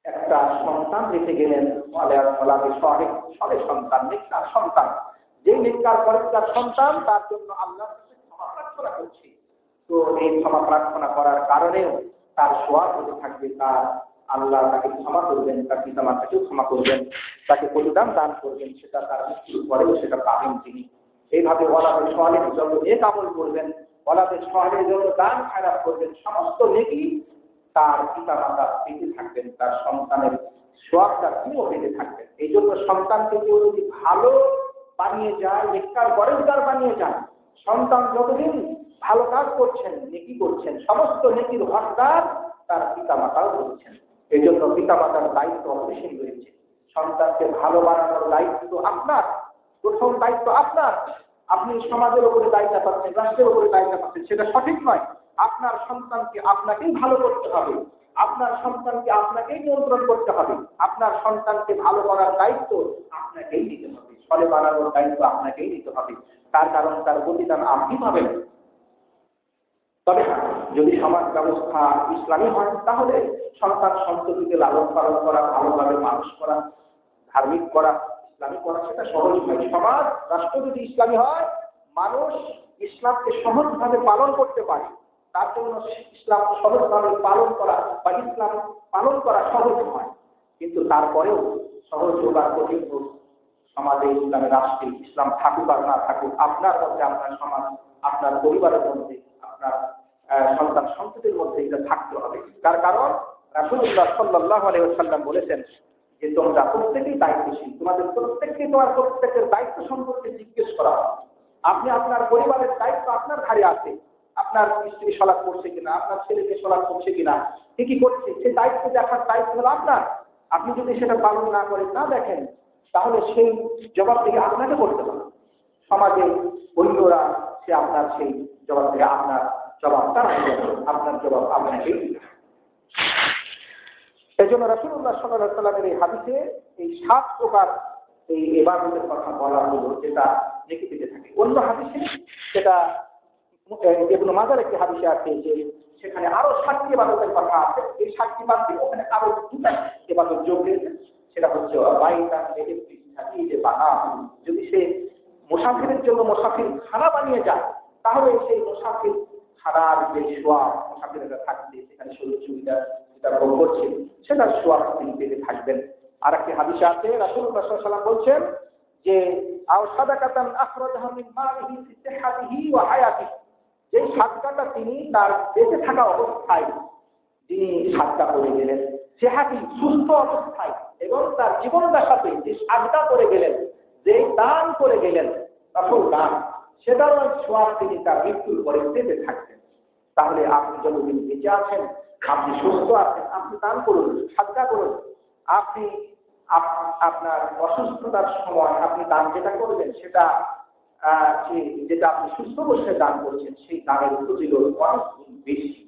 একটা সন্তান রেখে গেলেন, ওয়ালাদে সালিহ, সালেহ সন্তান, নেককার সন্তান, যে নেককার পরের সন্তান, তার জন্য আল্লাহর কাছে ক্ষমা প্রার্থনা করছে। তো এই ক্ষমা প্রার্থনা করার কারণেও তার সওয়াব হতে থাকবে, তার আল্লাহ তাকে ক্ষমা করবেন, তার পিতামাতাকেও ক্ষমা করবেন, তাকে প্রতিদান দান করবেন, সেটা তার মৃত্যুর পরেও সেটা পাবেন তিনি। এইভাবে ওয়ালাদে সালিহ যত নেক আমল করবেন, ওয়ালাদে সালিহ যত দান খায়রাত করবেন, সমস্ত নেকি তার পিতামাতা পেতে থাকবেন, তার সন্তানের সওয়াবটা তিনিও পেতে থাকবেন। এই জন্য সন্তানকে কেউ যদি ভালো বানিয়ে যায়, নেককার পরেজগার বানিয়ে যায়, সন্তান যতদিন ভালো কাজ করছেন, নেকি করছেন, সমস্ত নেকির হকদার তার পিতামাতাও করছেন। এই জন্য পিতামাতার দায়িত্ব অপরিসীম রয়েছে। সন্তানকে ভালো বানানোর দায়িত্ব আপনার, প্রথম দায়িত্ব আপনার। আপনি সমাজের উপরে দায়িত্ব পাচ্ছেন, রাষ্ট্রের উপরে দায়িত্ব পাচ্ছেন, সেটা সঠিক নয়। আপনার সন্তানকে আপনাকেই ভালো করতে হবে, আপনার সন্তানকে আপনাকেই নিয়ন্ত্রণ করতে হবে, আপনার সন্তানকে ভালো করার দায়িত্ব আপনাকেই নিতে হবে, ফলে বানানোর দায়িত্ব আপনাকেই নিতে হবে। তার কারণ তার প্রতিদান আপনি পাবেন। তবে যদি সমাজ ব্যবস্থা ইসলামী হয়, তাহলে সন্তান সন্ততিকে লালন পালন করা, ভালোভাবে মানুষ করা, ধার্মিক করা, ইসলামী করা, সেটা সহজ নয়। সমাজ রাষ্ট্র যদি ইসলামী হয়, মানুষ ইসলামকে সহজভাবে পালন করতে পারে, তার জন্য ইসলাম সহজভাবে পালন করা বা ইসলাম পালন করা সহজ হয়। কিন্তু তারপরেও সহজ হোক আর কঠিন হোক, সমাজে ইসলামের রাষ্ট্রে ইসলাম থাকুক আর না থাকুক, আপনার মধ্যে, আপনার সমাজ, আপনার পরিবারের মধ্যে, আপনার সন্তান সন্ততির মধ্যে এটা থাকতে হবে। তার কারণ রাসূলুল্লাহ সাল্লাল্লাহু আলাইহি ওয়াসাল্লাম বলেছেন যে তোমরা প্রত্যেকেই দায়িত্বশীল, তোমাদের প্রত্যেককে তোমার প্রত্যেকের দায়িত্ব সম্পর্কে জিজ্ঞেস করা হবে। আপনি আপনার পরিবারের দায়িত্ব আপনার ঘাড়ে আছে, আপনার স্ত্রী সালাত করছে কিনা, আপনার ছেলেকে সালাত করছে কিনা, কি করছে, সেই দায়িত্ব দেখার দায়িত্ব হলো আপনার। আপনি যদি সেটা পালন না করেন, না দেখেন, তাহলে সেই জবাব থেকে আপনাকে করতে হবে। সমাজে অন্যরা সে আপনার সেই জবাব থেকে আপনার জবাব তারা, আপনার জবাব আপনাকেই দিতে হবে। এই জন্য রাসূলুল্লাহ সাল্লাল্লাহু আলাইহি ওয়াসাল্লামের এই হাদিসে এই 7 প্রকার এই ইবাদতের কথা বলা হলো, যেটা নেকি পেতে থাকে। অন্য হাদিসে সেটা ইবনে মাজার একটি হাদিসে আছে যে সেখানে আরো 7টি ইবাদতের কথা আছে। এই 7টি বাদে ওখানে আরো 2টা ইবাদত যোগ হয়েছে, সেটা হচ্ছে বাইতান লিল সাফিরে বানা। যদি সে মুসাফিরের জন্য মুসাফির খানা বানিয়ে যায়, তাহলে সেই মুসাফির খানার যে সোয়াব মুসাফিরেরা থাকবে, সেখানে সুযোগ সুবিধা যেটা ভোগ করছে, সেটার সোয়াব তিনি পেতে থাকবেন। আর একটি হাদিসে আছে রাসূলুল্লাহ সাল্লাল্লাহু আলাইহি ওয়াসাল্লাম বলছেন যে আও সাদাকাতান আখরাজাহা মিন মালিহি ফি সিহহাতিহি ওয়া হায়াতিহি, যে সাদকাটা তিনি তার বেঁচে থাকা অবস্থায় যিনি সাদকা করে গেলেন, সিহহাতি সুস্থ অবস্থায়, এবং তার জীবনদশাতে যে সাদকা করে গেলেন, যে দান করে গেলেন আসল দান, সেটার সওয়াব তিনি তার মৃত্যুর পরে পেতে থাকবেন। তাহলে আপনি যতদিন বেঁচে আছেন, আপনি সুস্থ আছেন, আপনি দান করুন, সাদকা করুন। আপনি আপনার অসুস্থতার সময় আপনি দান যেটা করবেন, সেটা যেটা আপনি সুস্থ অবস্থায় দান করছেন, সেই দানের ফজিলত অনেক গুণ বেশি।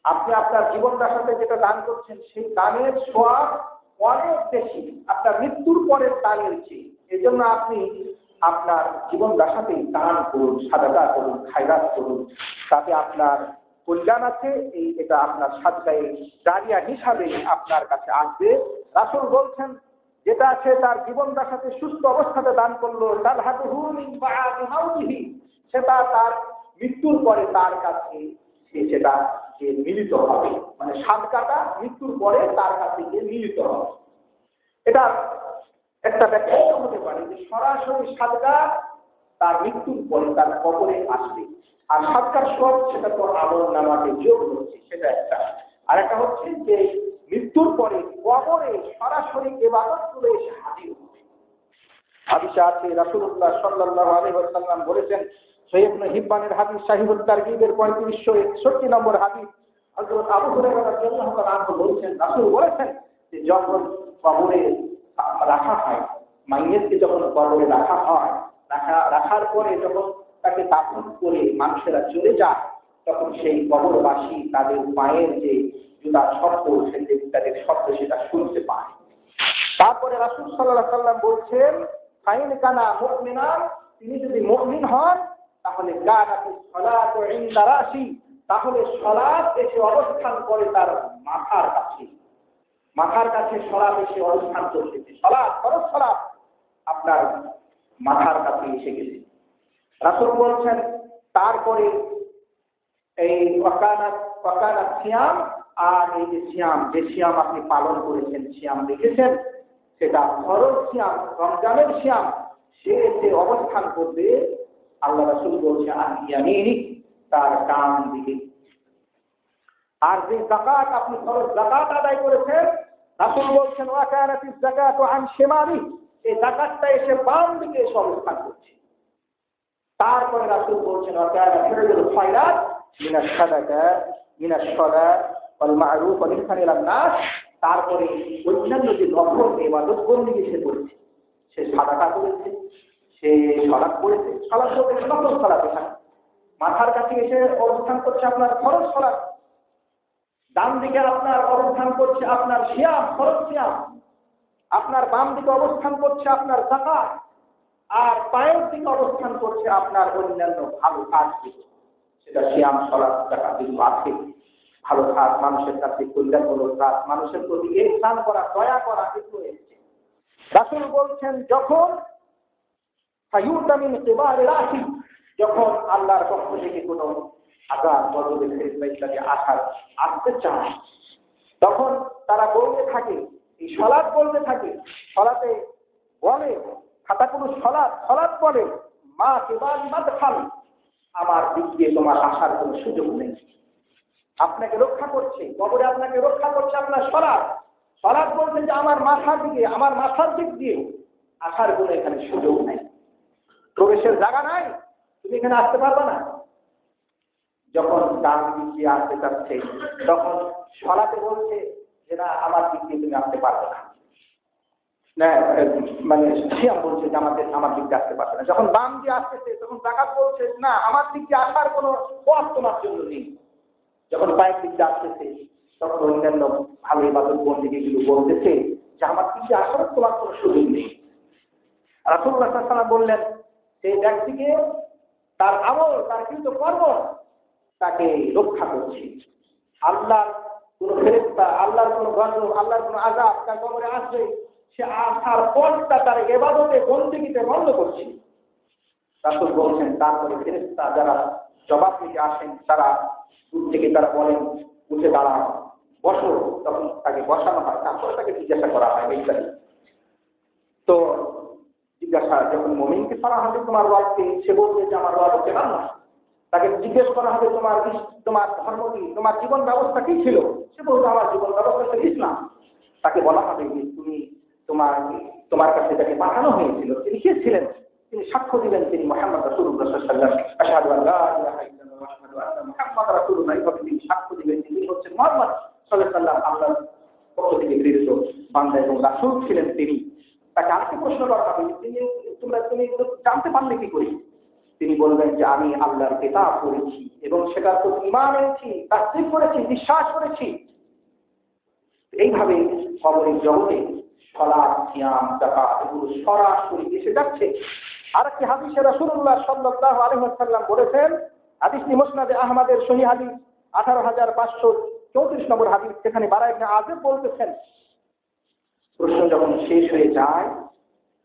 আপনি আপনার জীবন দশাতে যেটা দান করছেন, সেই দানের সওয়াব অনেক বেশি আপনার মৃত্যুর পরের দানের চেয়ে। এই জন্য আপনি আপনার জীবন দশাতেই দান করুন, সাদাকা করুন, খায়রাত করুন, তাতে আপনার কল্যাণ আছে। এটা আপনার সাদকায়ে জারিয়া হিসাবে আপনার কাছে আসবে। রাসূল বলছেন, যেটা আছে তার জীবন দশাতে সুস্থ অবস্থাতে দান করলো, তার হাতে সেটা তার মৃত্যুর পরে তার কাছে সেটা মিলিত হবে। মানে সাদকাটা মৃত্যুর পরে তার কাছে গিয়ে মিলিত হবে। এটা একটা ব্যাখ্যা হতে পারে যে সরাসরি সাদকা তার মৃত্যুর পরে তার কবরে আসবে, আর সাদকার সব সেটা তো আমলনামাতে যোগ হচ্ছে, সেটা একটা। আর একটা হচ্ছে যে মৃত্যুর পরে কবরে সরাসরি ইবাদত করে এসে হাজির হবে। হাদিসে আছে রাসূলুল্লাহ সাল্লাল্লাহু আলাইহি ওয়াসাল্লাম বলেছেন, সহিহ ইবনে হিব্বানের হাদিস, সাহিহুত তারগীবের 3561 নম্বর হাদিস, হযরত আবু হুরায়রা রাদিয়াল্লাহু তাআলা আনহু বলেছেন, রাসূল বলেছেন যে যখন কবরে রাখা হয়, মাইয়িতকে যখন কবরে রাখা হয়, রাখার পরে যখন তাকে দাফন করে মানুষেরা চলে যায়, তখন সেই কবরবাসী তাদের পায়ের যে জুতার শব্দ, তাদের শব্দ সেটা শুনতে পায়। তারপরে রাসূল সাল্লাল্লাহু আলাইহি ওয়াসাল্লাম বলছেন, ফাইন কানা মুমিনান, তিনি যদি মুমিন হন, তাহলে কানাতিস সালাতু ইনদা রাসি, তাহলে সালাত এসে অবস্থান করে তার মাথার কাছে। মাথার কাছে সালাত এসে অবস্থান করতেছে, সালাত ফরজ সালাত আপনার মাথার কাছে এসে গেছে। রাসূল বলছেন, তারপরে এই ওয়াকানাত সিয়াম, আর এই যে সিয়াম আপনি পালন করেছেন, সিয়াম রেখেছেন, সেটা ফরজ সিয়াম, রমজানের সিয়াম, সে এসে অবস্থান করবে, আল্লাহ রাসূল বলছে আন ইয়ামিনি, তার ডান দিকে। আর যে যাকাত আপনি ফরজ যাকাত আদায় করেছেন, রাসূল বলছেন ওয়াকানাতিজ যাকাতু আন শিমালি, এই যাকাতটা এসে বাম দিকে এসে অবস্থান করছে। তারপরে রাসূল বলছেন ওয়াকানা ফিরুল খায়রাত মিনাশ সাদাকা মিনাশ সালাত ওয়াল মা'রুফ ওয়াল ইহসান ইলান নাস, তারপরে অন্যান্য যে নফল ইবাদত বন্দেগী সে করেছে, সে সাদাকা করেছে, সে সালাত করেছে, সালাত বলতে নফল সালাত, এখানে মাথার কাছে এসে অবস্থান করছে আপনার ফরজ সালাত, ডান দিকে আপনার অবস্থান করছে আপনার সিয়াম, ফরজ সিয়াম, আপনার বাম দিকে অবস্থান করছে আপনার যাকাত, আর পায়ের দিকে অবস্থান করছে আপনার অন্যান্য ভালো কাজ, সেটা সিয়াম, সালাত, যাকাত এগুলো আছে। ভালো কাজ, মানুষের কাছে কল্যাণমূলক কাজ, মানুষের প্রতি ইহসান করা, দয়া করা, এগুলো এসেছে। রাসূল বলছেন যখন ফায়ুতামিন কিবারে রাশি, যখন আল্লাহর পক্ষ থেকে কোনো আযাব গজবের ফেরেশতা ইত্যাদি আসতে চায়, তখন তারা বলতে থাকে, এই সালাত বলতে থাকে, সালাতে বলে খাতাকুল সালাত বলে মা কিবাল মাদখাল, আমার দিক দিয়ে তোমার আসার কোনো সুযোগ নেই। আপনাকে রক্ষা করছে, কবরে আপনাকে রক্ষা করছে আপনার সালাত বলছে যে আমার মাথার দিক দিয়ে আসার কোনো এখানে সুযোগ নাই, প্রবেশের জায়গা নাই, তুমি এখানে আসতে পারবে না। যখন ডান দিক দিয়ে আসতে চাচ্ছে, তখন সালাতে বলছে যে না, আমার দিক দিয়ে তুমি আসতে পারবে না, মানে সিয়াম বলছে যে আমার দিক দিয়ে আসতে পারবে না। যখন বাম দিয়ে আসতেছে, তখন যাকাত বলছে না, আমার দিক দিয়ে আসার কোনো পথ তোমার জন্য নেই। যখন পায়ের দিক দিয়ে আসতেছে, তখন অন্যান্য ভালো ইবাদত বন্দেগী গুলো বলতেছে যে আমার দিক দিয়ে আসার তোমার কোনো সুযোগ নেই। রাসূলুল্লাহ সাল্লাল্লাহু আলাইহি ওয়াসাল্লাম বললেন, সেই ব্যক্তিকে তার আমল, তার কিন্তু কর্ম তাকে রক্ষা করছে। আল্লাহর কোন ফেরেশতা, আল্লাহর কোন গজব, আল্লাহর কোন আযাব তার কবরে আসবে, সে আসার পথটা তার ইবাদতে বন্দেগীতে বন্ধ করছে। রাসূল বলছেন তারপরে ফেরেশতা যারা জবাব দিতে আসেন, তারা দূর থেকে তারা বলেন উঠে দাঁড়াও, বসো, তখন তাকে বসানো হয়, তারপরে তাকে জিজ্ঞাসা করা হয় ইত্যাদি। তো জিজ্ঞাসা যখন মুমিনকে করা হবে তোমার রবকে, সে বলবে যে আমার রব হচ্ছে আল্লাহ। তাকে জিজ্ঞেস করা হবে তোমার ধর্ম কি, তোমার জীবন ব্যবস্থা কি ছিল, সে বলবে আমার জীবন ব্যবস্থা ছিল ইসলাম। তাকে বলা হবে যে তোমার কাছে যাকে পাঠানো হয়েছিল তিনি কে ছিলেন, তিনি সাক্ষ্য দিবেন তিনি মুহাম্মদ রাসূলুল্লাহ সাল্লাল্লাহু আলাইহি ওয়াসাল্লাম, আশহাদু আল্লা ইলাহা ইল্লাল্লাহ ওয়া আশহাদু আন্না মুহাম্মাদার রাসূলুল্লাহ। এইভাবে তিনি সাক্ষ্য দিবেন তিনি হচ্ছেন মুহাম্মদ সাল্লাল্লাহু আলাইহি ওয়াসাল্লাম আল্লাহর পক্ষ থেকে প্রেরিত বান্দা এবং রাসূল ছিলেন তিনি। তাকে আরেকটা প্রশ্ন করা হবে, তুমি এগুলো জানতে পারলে কি করে? তিনি বলবেন যে আমি আল্লাহর কিতাব পড়েছি এবং সেটার প্রতি ঈমান এনেছি, তাসদীক করেছি, বিশ্বাস করেছি। এইভাবে কবরের জগতে সালাত, সিয়াম, যাকাত এগুলো সরাসরি এসে যাচ্ছে। আরেকটি হাদিসে রাসূলুল্লাহ সাল্লাল্লাহু আলাইহি ওয়াসাল্লাম বলেছেন, হাদিসটি মুসনাদে আহমদের সহিহ হাদিস 18534 নম্বর হাদিস, সেখানে বারা ইবনে আযিব বলতেছেন, প্রশ্ন যখন শেষ হয়ে যায়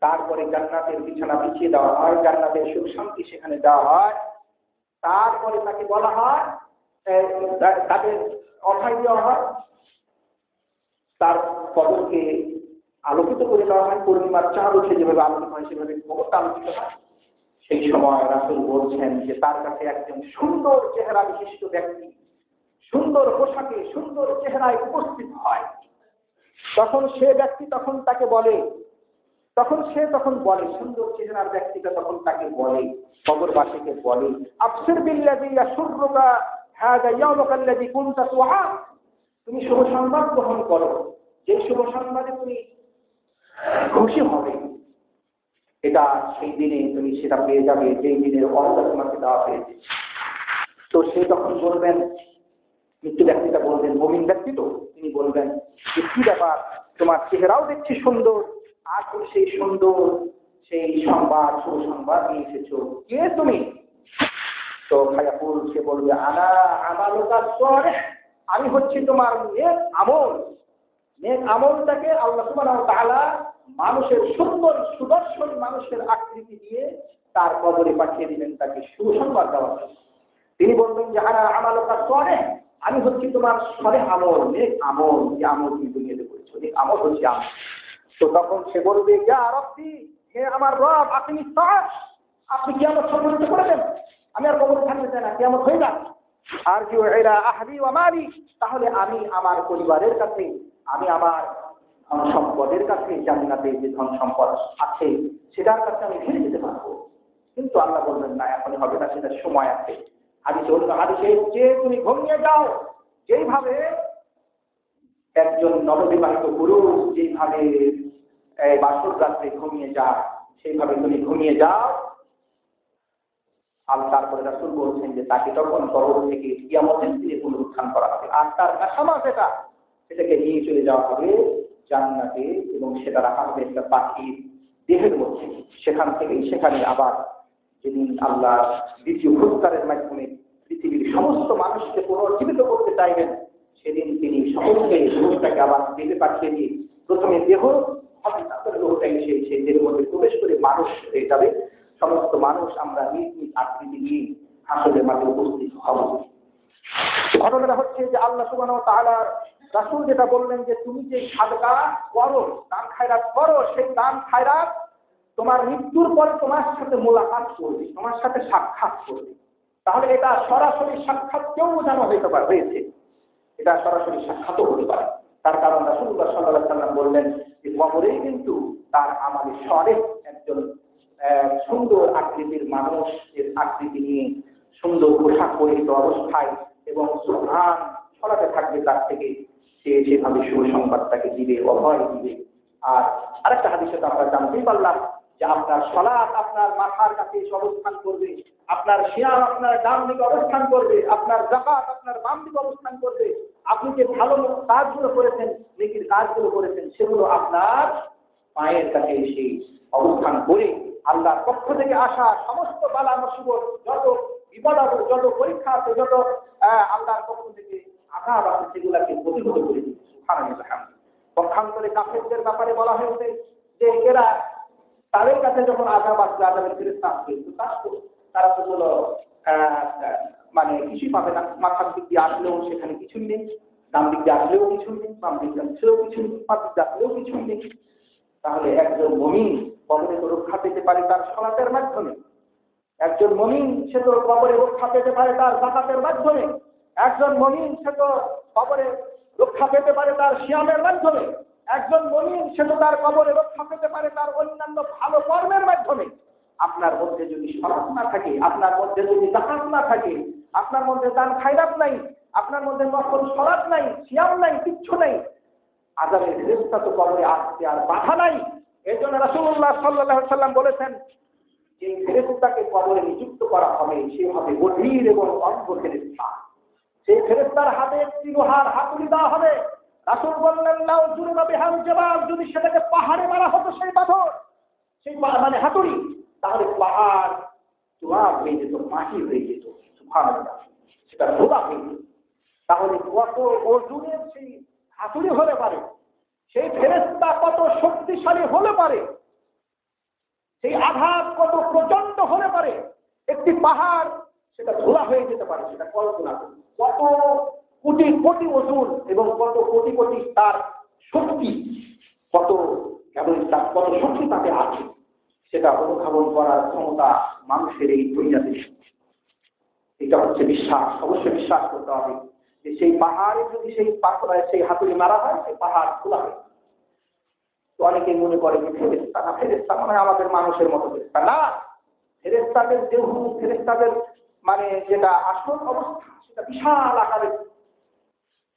তারপরে জান্নাতের বিছানা বিছিয়ে দেওয়া হয়, জান্নাতের সুখ শান্তি সেখানে দেওয়া হয়, তারপরে তাকে বলা হয়, তাকে অভয় দেওয়া হয়, তার কবরকে আলোকিত করে দেওয়া হয়, পূর্ণিমার চাঁদ উঠে যেভাবে আলোকিত হয় সেভাবে কবরটা আলোকিত হয়। সেই সময় রাসূল বলছেন যে তার কাছে একজন সুন্দর চেহারা বিশিষ্ট ব্যক্তি সুন্দর পোশাকে সুন্দর চেহারায় উপস্থিত হয়। তখন সে ব্যক্তি তাকে বলে, সুন্দর চেহারার ব্যক্তিটা তখন তাকে বলে, কবরবাসীকে বলে, আবশির বিল্লাযী ইয়াসুররুকা হাযা ইয়াওমুকা আল্লাযী কুনতা তুআদ, তুমি শুভ সংবাদ গ্রহণ করো, যে শুভ সংবাদে তুমি খুশি হবে, এটা সেই দিনে তুমি সেটা পেয়ে যাবে যেই দিনের ওয়াদা তোমাকে দেওয়া হয়েছে। তো সে তখন বলবেন, মৃত্যু ব্যক্তিটা বলবেন, মুমিন ব্যক্তি তো, তিনি বলবেন যে কি ব্যাপার, তোমার চেহারাও দেখছি সুন্দর, আর তুমি সেই সুন্দর সেই শুভ সংবাদ নিয়ে এসেছো, কে তুমি? তো ফায়াকুল, সে বলবে আনা আমালুকা সালিহ, আমি হচ্ছি তোমার নেক আমল। নেক আমলটাকে আল্লাহ সুবহানাহু ওয়া তাআলা মানুষের সুন্দর সুদর্শন মানুষের আকৃতি দিয়ে তার কবরে পাঠিয়ে দিলেন তাকে সুসংবাদ দেওয়ার জন্য। তিনি বলবেন যে আনা আমালুকা সালিহ, আমি হচ্ছি তোমার সালেহ আমল, নেক আমল, যে আমল তুমি দুনিয়াতে করেছো, নেক আমল হচ্ছে আমল। তো তখন সে বলবে, ইয়া রাব্বি, হে আমার রব, আকিমিস সাআহ, আপনি কিয়ামত সংঘটিত করে দেন, আমি আর কবরে থাকতে চাই না, কিয়ামত হয়ে যাক। আর কি ইলা আহলি ওয়া মালি, তাহলে আমি আমার পরিবারের কাছে, আমি আমার ধন সম্পদের কাছে, জান্নাতে যে ধন সম্পদ আছে সেটার কাছে আমি ফিরে যেতে পারবো। কিন্তু আল্লাহ বলবেন না, এখন হবে না, সেটা সময় আছে। হাদিসে যে তুমি ঘুমিয়ে যাও, যেইভাবে একজন নববিবাহিত পুরুষ যেইভাবে বাসর রাত্রে ঘুমিয়ে যায়, সেইভাবে তুমি ঘুমিয়ে যাও। আর তারপরে রাসূল বলছেন যে তাকে তখন কবর থেকে কিয়ামতের দিনে পুনরুত্থান করা হবে, আর তার কাসামা সেটাকে নিয়ে চলে যাওয়া হবে জান্নাতে, এবং সেটা রাখা হবে একটা পাখির দেহের মধ্যে। সেখানে আবার যেদিন আল্লাহ দ্বিতীয় পুরস্কারের মাধ্যমে পৃথিবীর সমস্ত মানুষকে পুনর্জীবিত করতে চাইবেন, সেদিন তিনি সমস্ত দেহটাকে আবার দেহে পাঠিয়ে দিয়ে প্রথমে দেহ হবে, তারপরে দেহটা এসে সেই দেহের মধ্যে প্রবেশ করে মানুষ হয়ে যাবে। সমস্ত মানুষ আমরা নিজ নিজ আকৃতি নিয়ে হাসরের মাঠে উপস্থিত হব। ঘটনাটা হচ্ছে যে আল্লাহ সুবহানাহু ওয়া তাআলা রাসূল যেটা বললেন যে তুমি যে সাদকা করো, দান খায়রাত করো, সেই দান খায়রাত তোমার মৃত্যুর পরে তোমার সাথে মোলাকাত করবে, তোমার সাথে সাক্ষাৎ করবে। তাহলে এটা সরাসরি সাক্ষাৎ কেউ বোঝানো হয়েছে, এটা সরাসরি সাক্ষাৎও হতে পারে। তার কারণ রাসূলুল্লাহ সাল্লাল্লাহু আলাইহি ওয়াসাল্লাম বললেন যে কবরেই কিন্তু তার আমালে সালেহ একজন সুন্দর আকৃতির মানুষের আকৃতি নিয়ে সুন্দর পোশাক পরিহিত অবস্থায় এবং সুবহান ছড়াতে থাকবে তার থেকে, সে সেভাবে শুভ সংবাদটাকে দিবে, অভয় দিবে। আর আরেকটা হাদিসে তো আমরা জানতেই পারলাম যে আপনার সালাত আপনার মাথার কাছে এসে অবস্থান করবে, আপনার সিয়াম আপনার ডান দিকে অবস্থান করবে, আপনার যাকাত আপনার বাম দিকে অবস্থান করবে। আপনি যে ভালো কাজগুলো করেছেন, নেকির কাজগুলো করেছেন, সেগুলো আপনার পায়ের কাছে এসে অবস্থান করে আল্লাহর পক্ষ থেকে আসা সমস্ত বালা মুসিবত, যত বিপদ আছে, যত পরীক্ষা আছে, যত আল্লাহর পক্ষ থেকে আযাব আছে, সেগুলোকে প্রতিহত করে দিচ্ছে। সুবহানাল্লাহ। পক্ষান্তরে কাফেরদের ব্যাপারে বলা হয়েছে যে এরা তাদের কাছে যখন আযাব আসবে, আযাবের ফেরেশতা আসবে, তারা তো বলো মানে কিছুই পাবে না। মাথার দিক দিয়ে আসলেও সেখানে কিছুই নেই, ডান দিক দিয়ে আসলেও কিছুই নেই, বাম দিক দিয়ে আসলেও কিছুই নেই, পাঁচ দিক দিয়ে আসলেও কিছুই নেই। তাহলে একজন মুমিন কবরে তো রক্ষা পেতে পারে তার সালাতের মাধ্যমে, একজন মুমিন সে তো কবরে রক্ষা পেতে পারে তার যাকাতের মাধ্যমে, একজন মুমিন সে তো কবরে রক্ষা পেতে পারে তার সিয়ামের মাধ্যমে, একজন মুমিন সে তো তার কবরে রক্ষা পেতে পারে তার অন্যান্য ভালো কর্মের মাধ্যমে। আপনার মধ্যে যদি সালাত না থাকে, আপনার মধ্যে যদি যাকাত না থাকে, আপনার মধ্যে দান খায়রাত নাই, আপনার মধ্যে নফল সালাত নাই, সিয়াম নাই, কিচ্ছু নাই, আযাবের ফেরেশতা তো কবরে আসতে আর বাধা নাই। এই জন্য রাসূলুল্লাহ সাল্লাল্লাহু আলাইহি ওয়াসাল্লাম বলেছেন যে ফেরেশতাকে কবরে নিযুক্ত করা হবে সে হবে অধীর এবং অন্ধ ফেরেশতা। সেই ফেরেশতার হাতে একটি লোহার হাতুড়ি দেওয়া হবে। রাসূল বললেন লাউ জুরিবা বিহাল জাবাল, যদি সেটাকে পাহাড়ে মারা হতো সেই পাথর, সেই মানে হাতুড়ি, তাহলে পাহাড় জবাব হয়ে যেত, মাটি হয়ে যেত, সুবহানাল্লাহ, সেটা ধোলা হয়ে যেত। তাহলে কত ওজনের সেই হাতুড়ি হলে পারে, সেই ফেরেশতা কত শক্তিশালী হলে পারে, সেই আঘাত কত প্রচন্ড হলে পারে, একটি পাহাড় সেটা ধোলা হয়ে যেতে পারে, সেটা কল্পনা করুন। কত কোটি কোটি ওজন এবং কত কোটি কোটি তার শক্তি, কত কত শক্তি তাতে আছে, সেটা অনুধাবন করার ক্ষমতা মানুষের এই দুনিয়াতে। এটা হচ্ছে বিশ্বাস, অবশ্যই বিশ্বাস করতে হবে যে সেই পাহাড়ে যদি সেই পাথরে সেই হাতুড়ি মারা হয় সেই পাহাড় খোলা হয়। তো অনেকেই মনে করে যে ফেরেশতা না, ফেরেশতা মানে আমাদের মানুষের মতো ফেরেশতা না। ফেরেশতাদের দেহ, ফেরেশতাদের মানে যেটা আসল অবস্থা সেটা বিশাল আকারের।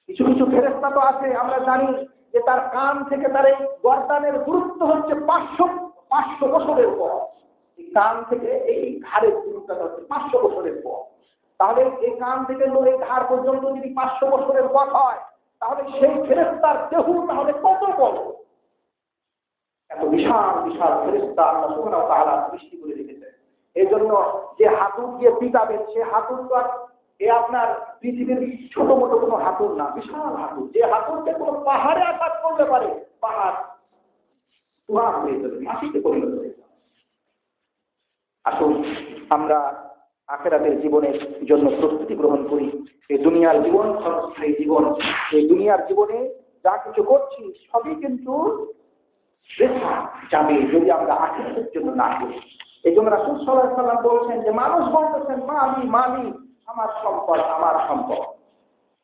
কিছু কিছু ফেরেশতা তো আছে আমরা জানি যে তার কান থেকে তার এই গর্দানের দূরত্ব হচ্ছে 500 বছরের পর। এই কান থেকে এই ঘাড়ের দূরত্বটা হচ্ছে 500 বছরের পর। তাহলে এই কান থেকে এই ঘাড় পর্যন্ত যদি 500 বছরের পথ হয়, তাহলে সেই ফেরেশতার দেহ তাহলে কত বড়! এত বিশাল বিশাল ফেরেশতা আল্লাহ সুবহানাহু ওয়া তাআলা সৃষ্টি করে রেখেছেন। এই জন্য যে হাতুড় দিয়ে পিটাবেন সে হাতুড় তো আর আপনার পৃথিবীর ছোট মোটো কোনো হাতুড় না, বিশাল হাতুড়। যে হাতুড়কে কোনো পাহাড়ে আঘাত করতে পারে, পাহাড় তুলা হয়ে যাবে, মাটিতে পরিণত হয়ে যাবে। আসুন আমরা আখিরাতের জীবনের জন্য প্রস্তুতি গ্রহণ করি। এই দুনিয়ার জীবন ক্ষণস্থায়ী জীবন। এই দুনিয়ার জীবনে যা কিছু করছি সবই কিন্তু বৃথা যাবে যদি আমরা আখিরাতের জন্য না করি। এই জন্য রাসূল সাল্লাল্লাহু আলাইহি ওয়াসাল্লাম বলছেন যে মানুষ বলতেছেন মালি মালি, আমার সম্পদ আমার সম্পদ।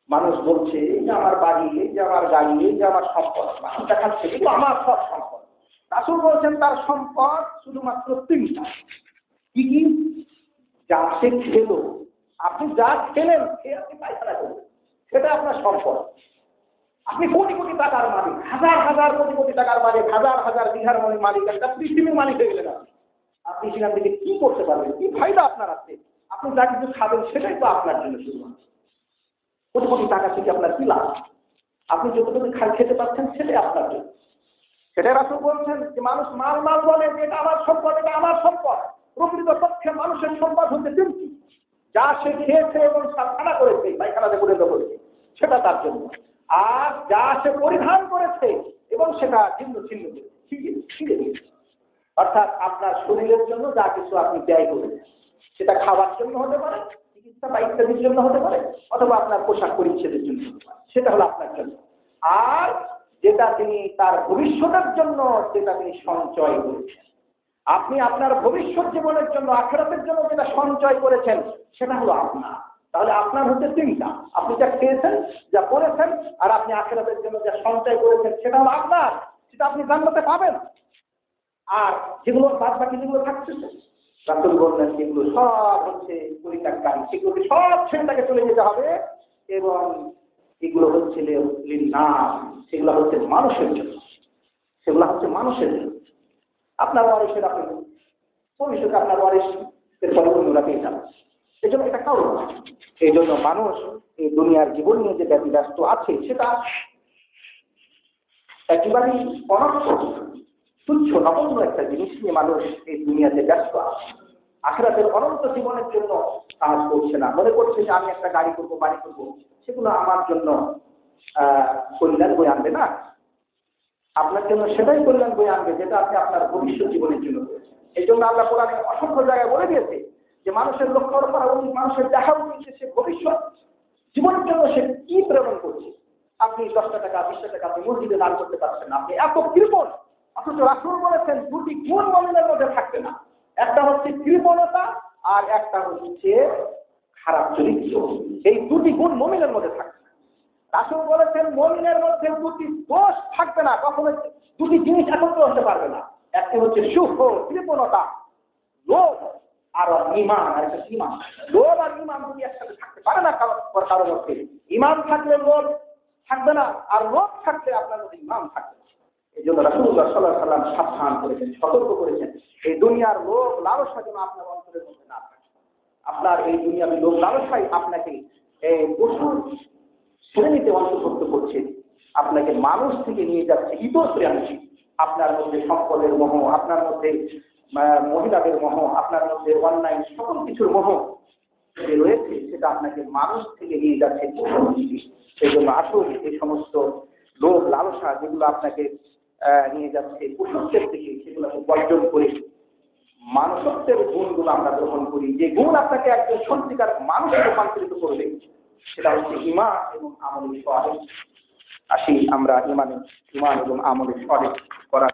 মানুষ বলছে এই যে আমার বাড়ি, এই যে আমার গাড়ি, এই যে আমার সম্পদ, মানুষ দেখাচ্ছে কিন্তু আমার সব সম্পদ। রাসূল বলছেন তার সম্পদ শুধুমাত্র 3টা। কি কি? যা সে খেলো, আপনি যা খেলেন খেয়ে আপনি পায়খানা করবেন, সেটা আপনার সম্পদ। আপনি কোটি কোটি টাকার মালিক, হাজার হাজার কোটি কোটি টাকার মালিক, হাজার হাজার বিঘার মালিক, একটা পৃথিবীর মালিক হয়ে গেলেন। আপনি সেখান থেকে কি করতে পারবেন? কি ফায়দা আপনার আছে? আপনি যা কিছু খাবেন সেটাই তো আপনার জন্য শুধুমাত্র। কোটি কোটি টাকা থেকে আপনার কি লাভ? আপনি যতটুকু খেতে পারছেন সেটাই আপনার জন্য। সেটাই রাসূল বলছেন যে মানুষ মাল মাল বলে যে এটা আমার সম্পদ, এটা আমার সম্পদ। প্রকৃত পক্ষে মানুষের সম্পদ হচ্ছে 3টি। যা সে খেয়েছে এবং পায়খানা করেছে, পায়খানাতে পরিণত করেছে, সেটা তার জন্য। আর যা সে পরিধান করেছে এবং সেটা ছিন্ন ছিন্ন ছিঁড়ে দিয়েছে, অর্থাৎ আপনার শরীরের জন্য যা কিছু আপনি ব্যয় করেছেন, সেটা খাওয়ার জন্য হতে পারে, চিকিৎসা বা ইত্যাদির জন্য হতে পারে, অথবা আপনার পোশাক পরিচ্ছেদের জন্য হতে পারে, সেটা হলো আপনার জন্য। আর যেটা তিনি তার ভবিষ্যতের জন্য যেটা তিনি সঞ্চয় করেছেন, আপনি আপনার ভবিষ্যৎ জীবনের জন্য আখিরাতের জন্য যেটা সঞ্চয় করেছেন সেটা হলো আপনার। তাহলে আপনার হচ্ছে 3টা। আপনি যা খেয়েছেন, যা করেছেন, আর আপনি আখিরাতের জন্য যা সঞ্চয় করেছেন সেটা হলো আপনার, সেটা আপনি জান্নাতে পাবেন। আর যেগুলো বাদ বাকি যেগুলো থাকছে রাসূল বললেন সেগুলো সব হচ্ছে পরিত্যাগকারী, সেগুলোকে সব ছেড়ে তাকে চলে যেতে হবে। এবং এগুলো হচ্ছে লিন্নাস, সেগুলো হচ্ছে মানুষের জন্য, সেগুলো হচ্ছে মানুষের জন্য। আপনার ওয়ারিসের আপনি ভবিষ্যতে আপনার ওয়ারিসের পরে অন্যরা পেয়ে যাবে, এই জন্য এটা কারণ। এই জন্য মানুষ এই দুনিয়ার জীবন নিয়ে যে ব্যতিব্যস্ত আছে সেটা একেবারেই অনর্থক, তুচ্ছ নগণ্য একটা জিনিস নিয়ে মানুষ এই দুনিয়াতে ব্যস্ত আছে। আখিরাতের অনন্ত জীবনের জন্য কাজ করছে না, মনে করছে যে আমি একটা গাড়ি করবো, বাড়ি করবো, সেগুলো আমার জন্য কল্যাণ বয়ে আনবে না। আপনার জন্য সেটাই কল্যাণ বয়ে আনবে যেটা আপনি আপনার ভবিষ্যৎ জীবনের জন্য করেছেন। এই জন্য আল্লাহ কোরআনে অসংখ্য জায়গায় বলে দিয়েছে যে মানুষের লক্ষ্য করা উচিত, মানুষের দেখা উচিত সে ভবিষ্যৎ জীবনের জন্য সে কি প্রেরণ করছে। আপনি 10টা টাকা 20টা টাকা আপনি মসজিদে দান করতে পারছেন না, আপনি এত কৃপণ অথচ রাসূল বলেছেন দুটি গুণ মুমিনের মধ্যে থাকবে না, একটা হচ্ছে কৃপণতা আর একটা হচ্ছে খারাপ চরিত্র। এই দুটি গুণ মুমিনের মধ্যে থাকবে না। রাসূল বলেছেন মুমিনের মধ্যে দুটি দোষ থাকবে না, কখনো দুটি জিনিস একত্র হতে পারবে না। একটি হচ্ছে সুখ, কৃপণতা, লোভ, আর ঈমান, আর একটা ঈমান। লোভ আর ঈমান দুটি একসাথে থাকতে পারে না কারো মধ্যে। ঈমান থাকলে লোভ থাকবে না, আর লোভ থাকলে আপনার মধ্যে ঈমান থাকবে না। এই জন্য রাসূলুল্লাহ সাল্লাল্লাহু আলাইহি ওয়াসাল্লাম সাবধান করেছেন, সতর্ক করেছেন, এই দুনিয়ার লোভ লালসা যেন আপনার অন্তরের মধ্যে না থাকে। আপনার এই দুনিয়ার লোভ লালসাই আপনাকে এই পশুর শ্রেণীতে অন্তর্ভুক্ত করছে, আপনাকে মানুষ থেকে নিয়ে যাচ্ছে ইতর শ্রেণী। আপনার মধ্যে সম্পদের মোহ, আপনার মধ্যে মহিলাদের মোহ, আপনার মধ্যে অনলাইন সকল কিছুর মোহ যে রয়েছে, সেটা আপনাকে মানুষ থেকে নিয়ে যাচ্ছে পশুর দিকে। সেই জন্য আসুন এই সমস্ত লোভ লালসা যেগুলো আপনাকে নিয়ে যাচ্ছে পশুত্বের দিকে, সেগুলোকে বর্জন করে মানুষত্বের গুণগুলো আমরা গ্রহণ করি। যে গুণ আপনাকে একজন সত্যিকার মানুষে রূপান্তরিত করবে, সেটা হচ্ছে ঈমান এবং আমলে সালেহ। আসি আমরা ঈমান এবং আমলে সালেহ করার